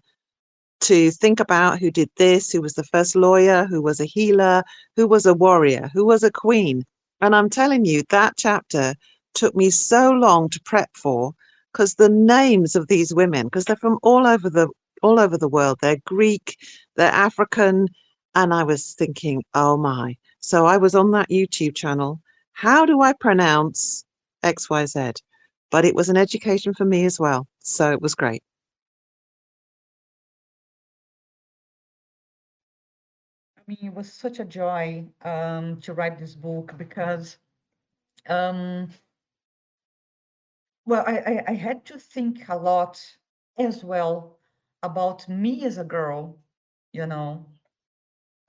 to think about, who did this, who was the first lawyer, who was a healer, who was a warrior, who was a queen. And I'm telling you, that chapter took me so long to prep for, because the names of these women, because they're from all over the world, they're Greek, they're African, and I was thinking, oh my. So I was on that YouTube channel. How do I pronounce XYZ? But it was an education for me as well. So it was great. I mean, it was such a joy to write this book because, um, well, I had to think a lot as well about me as a girl, you know.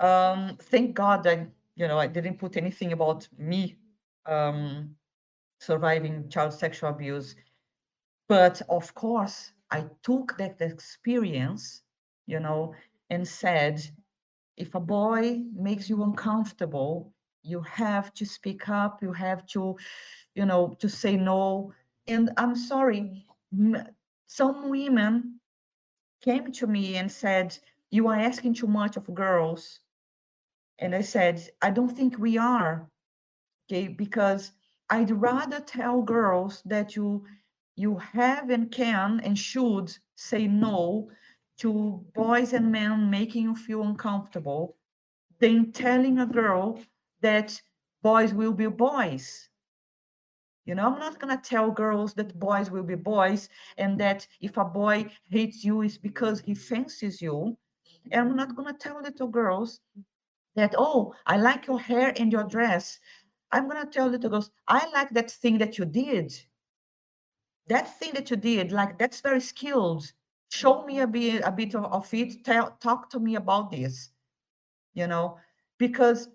Thank God I didn't put anything about me um, surviving child sexual abuse. But of course, I took that experience, and said, if a boy makes you uncomfortable, you have to speak up, you have to say no. And I'm sorry, some women came to me and said, you are asking too much of girls. And I said, I don't think we are, okay, because I'd rather tell girls that you have and can and should say no to boys and men making you feel uncomfortable than telling a girl that boys will be boys. I'm not going to tell girls that boys will be boys and that if a boy hates you, it's because he fancies you. And I'm not going to tell little girls that, oh, I like your hair and your dress. I'm going to tell little girls, I like that thing that you did. That thing that you did, like, that's very skilled. Show me a bit of it. Talk to me about this, you know, because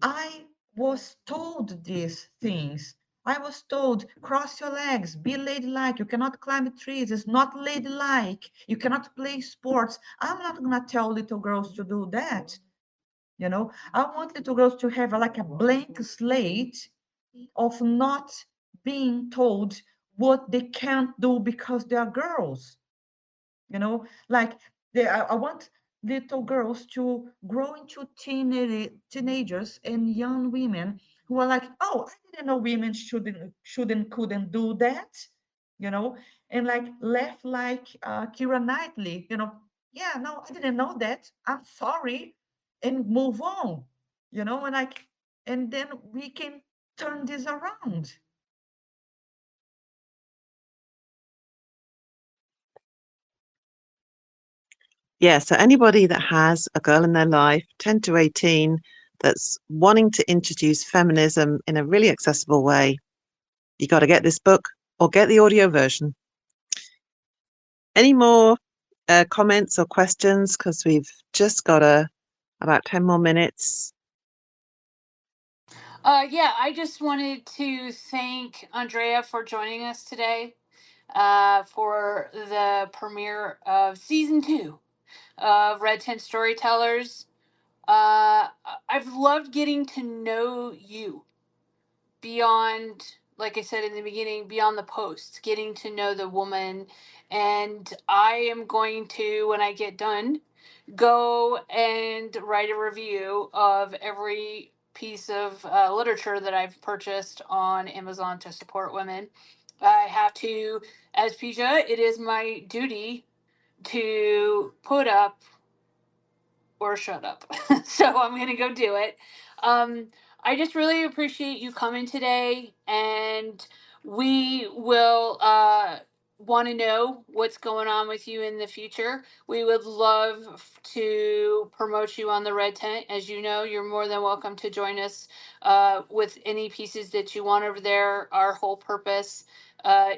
I was told these things. I was told, cross your legs, be ladylike. You cannot climb trees. It's not ladylike. You cannot play sports. I'm not going to tell little girls to do that. I want little girls to have like a blank slate of not being told what they can't do because they are girls. Like I want little girls to grow into teenagers and young women who are like, oh, I didn't know women shouldn't couldn't do that, you know and like laugh like Kira Knightley, yeah, no, I didn't know that, I'm sorry, and move on, and like, and then we can turn this around. Yeah, so anybody that has a girl in their life, 10 to 18, that's wanting to introduce feminism in a really accessible way, you got to get this book or get the audio version. Any more comments or questions? Because we've just got about 10 more minutes. Yeah, I just wanted to thank Andrea for joining us today for the premiere of season 2 of Red Tent Storytellers. I've loved getting to know you beyond, like I said in the beginning, beyond the post, getting to know the woman. And I am going to, when I get done, go and write a review of every piece of literature that I've purchased on Amazon to support women. I have to, as Pija, it is my duty to put up or shut up. So I'm going to go do it. Um, I just really appreciate you coming today, and we will want to know what's going on with you in the future. We would love to promote you on the Red Tent. As you know, you're more than welcome to join us with any pieces that you want over there. Our whole purpose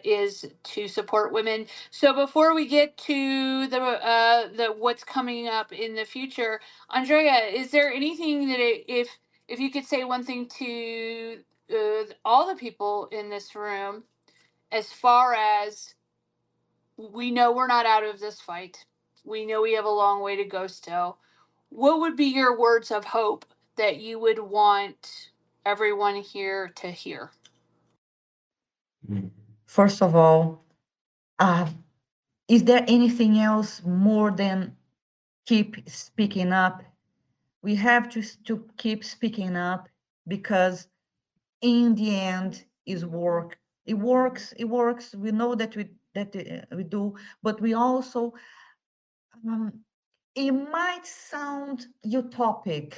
is to support women. So before we get to the what's coming up in the future, Andrea, is there anything that if you could say one thing to all the people in this room, as far as we know we're not out of this fight. We know we have a long way to go still. What would be your words of hope that you would want everyone here to hear? First of all, uh, is there anything else more than keep speaking up? We have to keep speaking up because in the end is work. It works. It works. We know that we do, but we also it might sound utopic,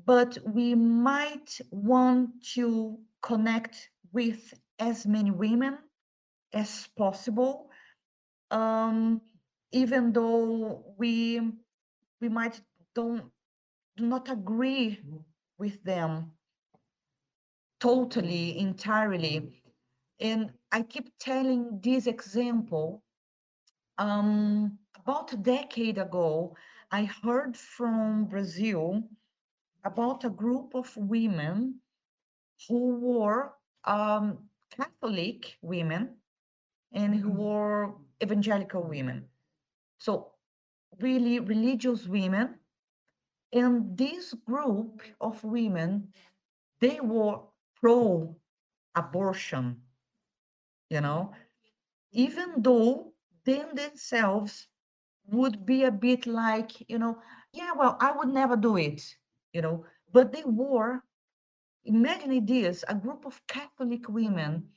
but we might want to connect with as many women as possible, um, even though we might don't do not agree with them totally, entirely. And I keep telling this example. About a decade ago, I heard from Brazil about a group of women who were Catholic women and who were evangelical women. So, really religious women. And this group of women, they were pro abortion, you know, even though them themselves would be a bit like, yeah, well, I would never do it, but they were, imagine this, a group of Catholic women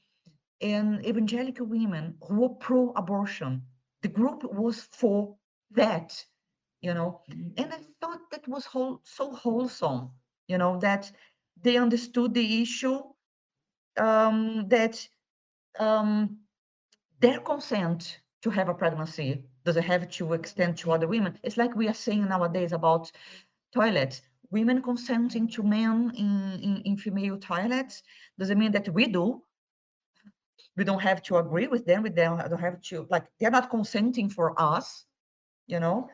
and evangelical women who were pro abortion. The group was for that, and I thought that was so wholesome, that they understood the issue, that um, their consent to have a pregnancy doesn't have to extend to other women. It's like we are saying nowadays about toilets. Women consenting to men in female toilets doesn't mean that we do. We don't have to agree with them. We don't have to, like, they're not consenting for us, you know?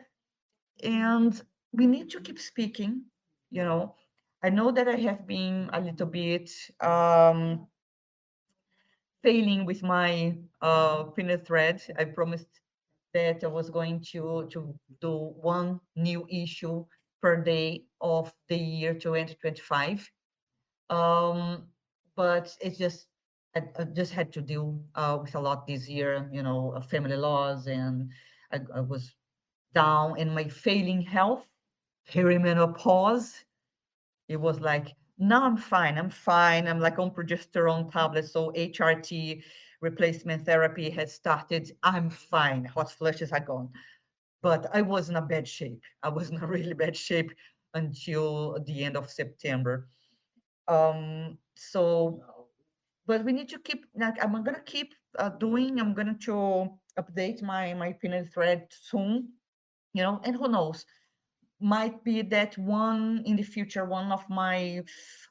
And we need to keep speaking, you know? I know that I have been a little bit failing with my pinner thread. I promised that I was going to do one new issue per day of the year 2025. Um, but it's just I just had to deal with a lot this year, family laws, and I was down in my failing health, perimenopause. It was like, now I'm fine. I'm fine. I'm like on progesterone tablets. So HRT replacement therapy has started. I'm fine. Hot flushes are gone. But I was in a bad shape. I was in a really bad shape until the end of September. So, but we need to keep, like, I'm going to keep I'm going to update my Pinot thread soon, and who knows, might be that one in the future, one of my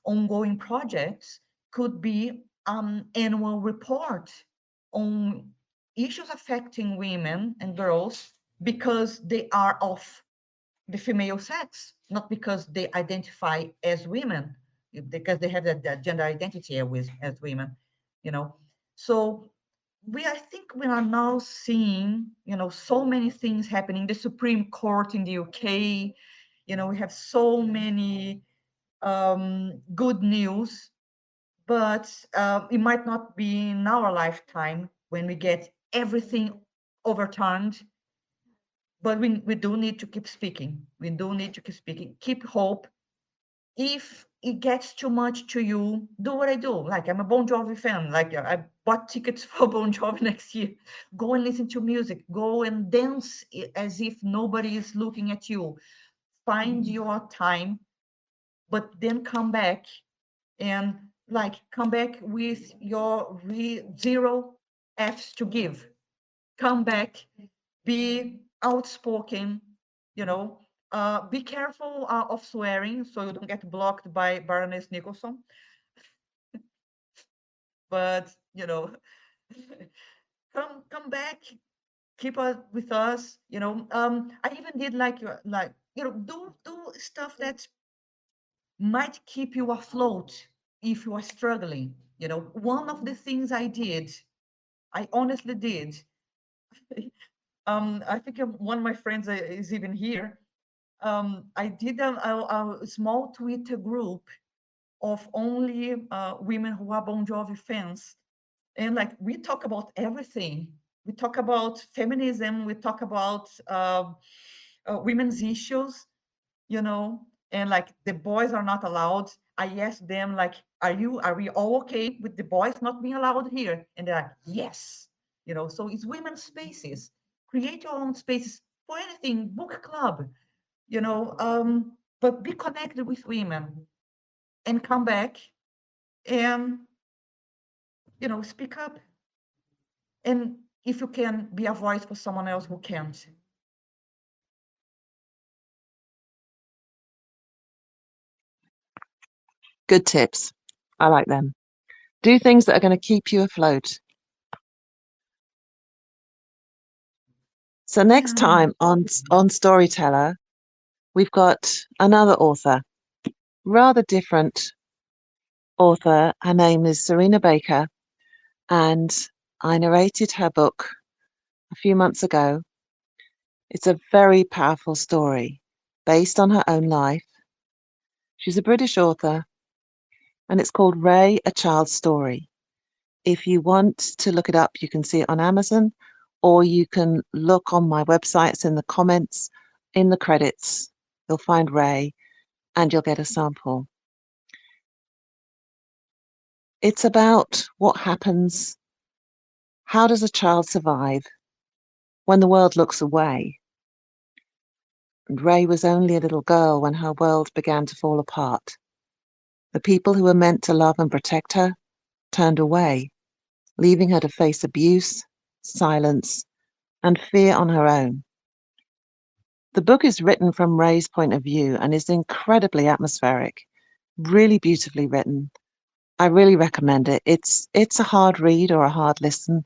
ongoing projects could be annual report on issues affecting women and girls because they are of the female sex, not because they identify as women, because they have that gender identity as women, you know. So I think we are now seeing, so many things happening. The Supreme Court in the UK, we have so many good news, but it might not be in our lifetime when we get everything overturned. But we do need to keep speaking. We do need to keep speaking. Keep hope. If it gets too much to you, do what I do. Like, I'm a Bon Jovi fan. Like, I bought tickets for Bon Jovi next year. Go and listen to music. Go and dance as if nobody is looking at you. Find your time, but then come back and, like, come back with your zero F's to give. Come back, be outspoken, you know, be careful of swearing so you don't get blocked by Baroness Nicholson. But, come back, keep with us, I even did do stuff that might keep you afloat if you are struggling. One of the things I honestly did, I think one of my friends is even here. I did a small Twitter group of only women who are Bon Jovi fans. And like, we talk about everything. We talk about feminism, we talk about women's issues, and like the boys are not allowed. I asked them like, are we all okay with the boys not being allowed here? And they're like, yes. So it's women's spaces. Create your own spaces for anything, book club, but be connected with women and come back and, speak up. And if you can, be a voice for someone else who can't. Good tips. I like them. Do things that are going to keep you afloat. So next time on Storyteller, we've got another author, rather different author. Her name is Serena Baker, and I narrated her book a few months ago. It's a very powerful story based on her own life. She's a British author, and it's called Ray, A Child's Story. If you want to look it up, you can see it on Amazon, or you can look on my website. It's in the comments, in the credits. You'll find Ray, and you'll get a sample. It's about what happens. How does a child survive when the world looks away? And Ray was only a little girl when her world began to fall apart. The people who were meant to love and protect her turned away, leaving her to face abuse, silence, and fear on her own. The book is written from Ray's point of view and is incredibly atmospheric, really beautifully written. I really recommend it. It's a hard read or a hard listen.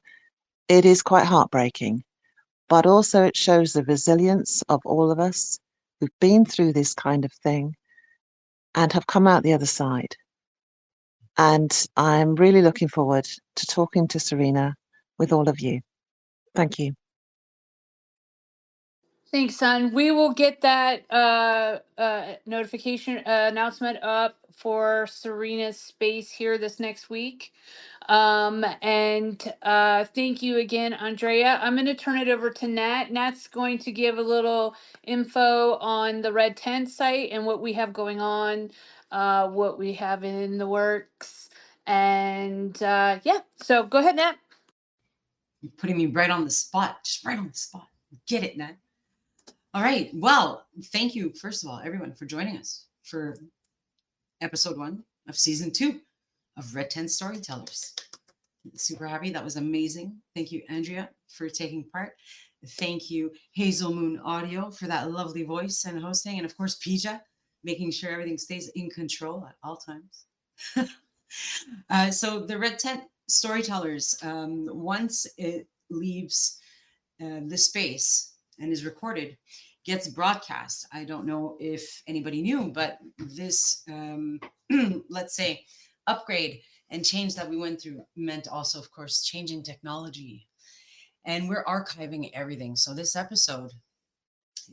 It is quite heartbreaking, but also it shows the resilience of all of us who've been through this kind of thing and have come out the other side. And I'm really looking forward to talking to Serena with all of you. Thank you. Thanks, son. We will get that notification announcement up for Serena's space here this next week. And thank you again, Andrea. I'm going to turn it over to Nat. Nat's going to give a little info on the Red Tent site and what we have going on, what we have in the works. And yeah, so go ahead, Nat. You're putting me right on the spot, just right on the spot. Get it, Nat. All right. Well, thank you, first of all, everyone, for joining us for episode 1 of season 2 of Red Tent Storytellers. Super happy. That was amazing. Thank you, Andrea, for taking part. Thank you, Hazel Moon Audio, for that lovely voice and hosting. And of course, Pija, making sure everything stays in control at all times. So the Red Tent Storytellers, once it leaves the space and is recorded, gets broadcast. I don't know if anybody knew, but this, let's say, upgrade and change that we went through meant also, of course, changing technology. And we're archiving everything. So this episode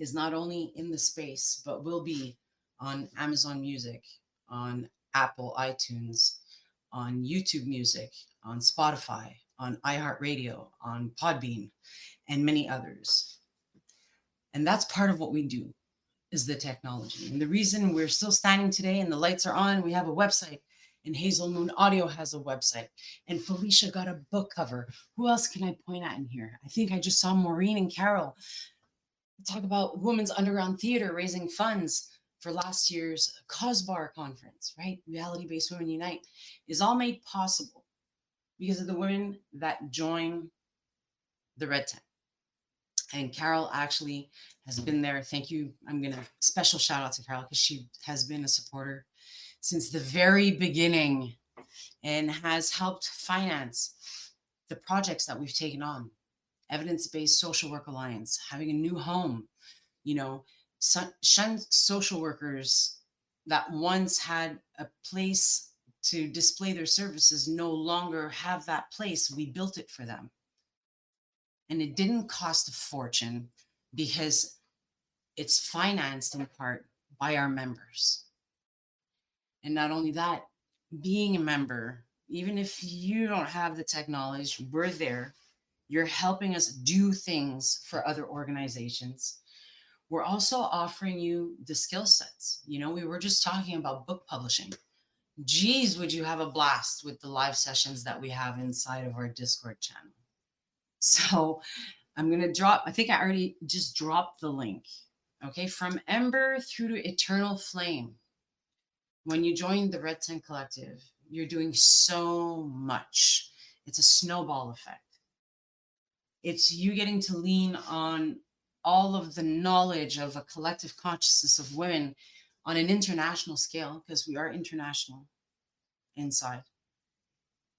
is not only in the space, but will be on Amazon Music, on Apple iTunes, on YouTube Music, on Spotify, on iHeartRadio, on Podbean, and many others. And that's part of what we do, is the technology. And the reason we're still standing today and the lights are on, we have a website, and Hazel Moon Audio has a website, and Felicia got a book cover. Who else can I point at in here? I think I just saw Maureen and Carol talk about Women's Underground Theater raising funds for last year's COSBAR conference, right? Reality-Based Women Unite is all made possible because of the women that join the red tent. And Carol actually has been there. Thank you. I'm going to special shout out to Carol because she has been a supporter since the very beginning and has helped finance the projects that we've taken on. Evidence-Based Social Work Alliance, having a new home, shunned social workers that once had a place to display their services no longer have that place. We built it for them. And it didn't cost a fortune because it's financed in part by our members. And not only that, being a member, even if you don't have the tech knowledge, we're there. You're helping us do things for other organizations. We're also offering you the skill sets. We were just talking about book publishing. Geez, would you have a blast with the live sessions that we have inside of our Discord channel. So I'm going to drop, I think I already just dropped the link. Okay, from Ember through to Eternal Flame. When you join the Red Tent Collective, you're doing so much. It's a snowball effect. It's you getting to lean on all of the knowledge of a collective consciousness of women on an international scale, because we are international inside.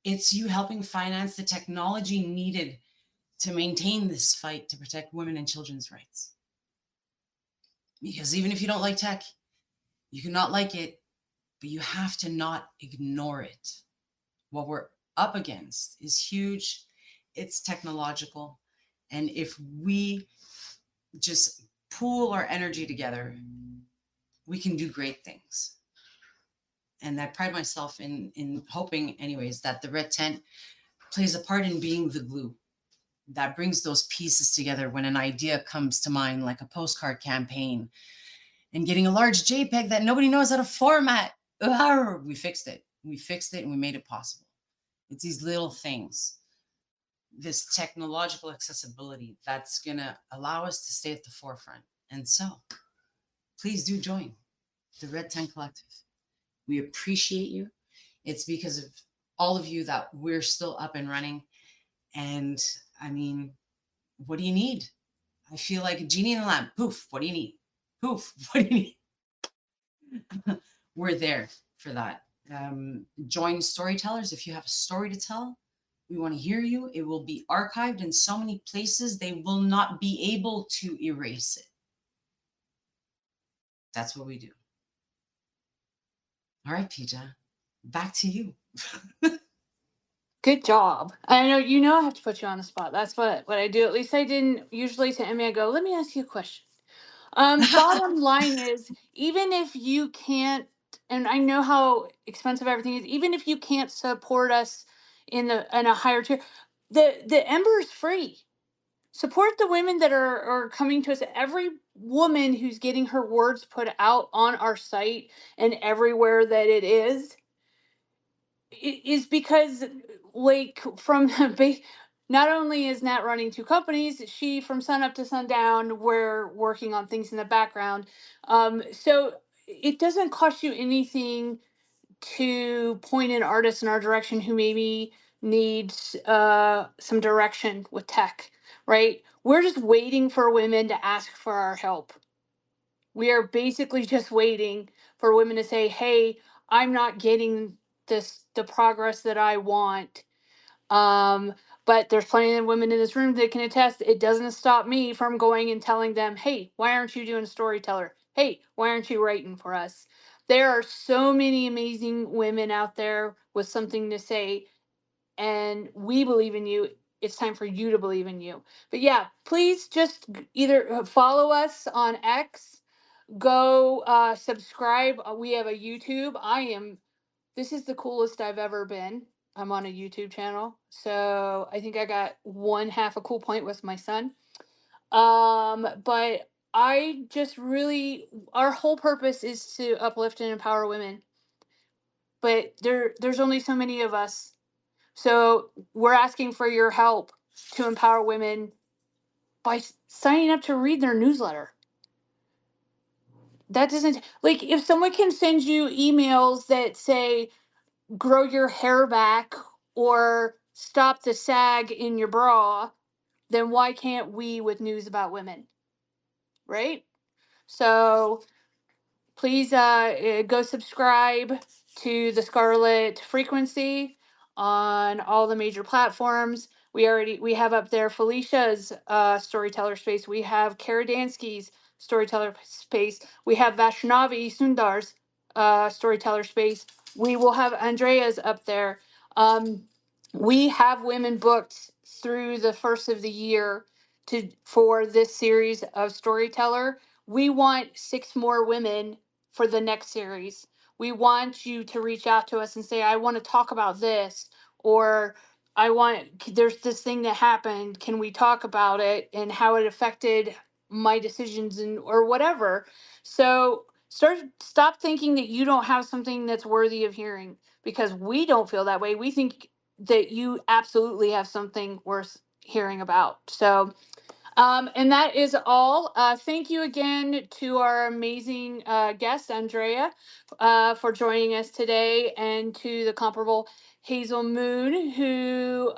It's you helping finance the technology needed to maintain this fight to protect women and children's rights. Because even if you don't like tech, you cannot like it, but you have to not ignore it. What we're up against is huge. It's technological. And if we just pool our energy together, we can do great things. And I pride myself in hoping, anyways, that the Red Tent plays a part in being the glue that brings those pieces together when an idea comes to mind, like a postcard campaign, and getting a large JPEG that nobody knows how to format. We fixed it. We fixed it and we made it possible. It's these little things, this technological accessibility that's going to allow us to stay at the forefront. And so please do join the Red Tent Collective. We appreciate you. It's because of all of you that we're still up and running. And I mean, what do you need? I feel like a genie in the lamp. Poof, what do you need? Poof, what do you need? We're there for that. Join storytellers. If you have a story to tell, we want to hear you. It will be archived in so many places, they will not be able to erase it. That's what we do. All right, Pija, back to you. Good job. I know I have to put you on the spot. That's what I do. At least I didn't usually to Emmy. I go, let me ask you a question. Bottom line is, even if you can't, and I know how expensive everything is, even if you can't support us in a higher tier, the Ember is free. Support the women that are coming to us. Every woman who's getting her words put out on our site and everywhere that it is because, like, from not only is Nat running two companies, she from sun up to sundown, we're working on things in the background. So it doesn't cost you anything to point an artist in our direction who maybe needs some direction with tech, right? We're just waiting for women to ask for our help. We are basically just waiting for women to say, hey, I'm not getting the progress that I want. But there's plenty of women in this room that can attest it doesn't stop me from going and telling them, hey, why aren't you doing storyteller? Hey, why aren't you writing for us? There are so many amazing women out there with something to say, and we believe in you. It's time for you to believe in you. But yeah, please just either follow us on X, go subscribe. We have a YouTube. This is the coolest I've ever been. I'm on a YouTube channel. So I think I got one half a cool point with my son. But I just really, our whole purpose is to uplift and empower women. But there's only so many of us. So we're asking for your help to empower women by signing up to read their newsletter. That doesn't, like, if someone can send you emails that say grow your hair back or stop the sag in your bra, then why can't we with news about women? Right? So please go subscribe to the Scarlet Frequency on all the major platforms. We have up there Felicia's storyteller space. We have Kara Dansky's storyteller space. We have Vaishnavi Sundar's storyteller space. We will have Andrea's up there. We have women booked through the first of the year for this series of storyteller. We want 6 more women for the next series. We want you to reach out to us and say, I want to talk about this, or there's this thing that happened. Can we talk about it and how it affected my decisions and or whatever? So stop thinking that you don't have something that's worthy of hearing, because we don't feel that way. We think that you absolutely have something worth hearing about. So and that is all. Thank you again to our amazing guest, Andreia, for joining us today, and to the comparable Hazel Moon, who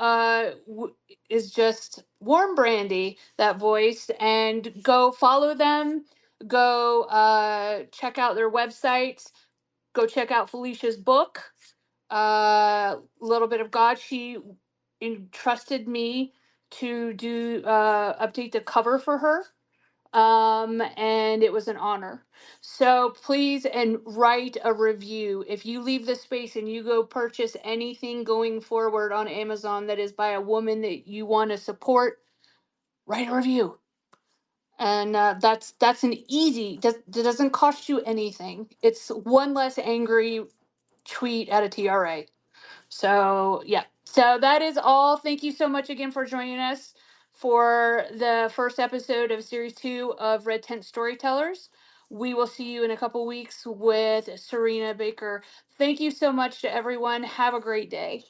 is just warm brandy, that voice. And go follow them. Go check out their websites. Go check out Felicia's book, Little Bit of God. She entrusted me to do update the cover for her, and it was an honor. So please, and write a review. If you leave the space and you go purchase anything going forward on Amazon that is by a woman that you want to support, write a review. And that's an easy, that doesn't cost you anything. It's one less angry tweet at a TRA. So, yeah. So that is all. Thank you so much again for joining us for the first episode of series 2 of Red Tent Storytellers. We will see you in a couple weeks with Serena Baker. Thank you so much to everyone. Have a great day.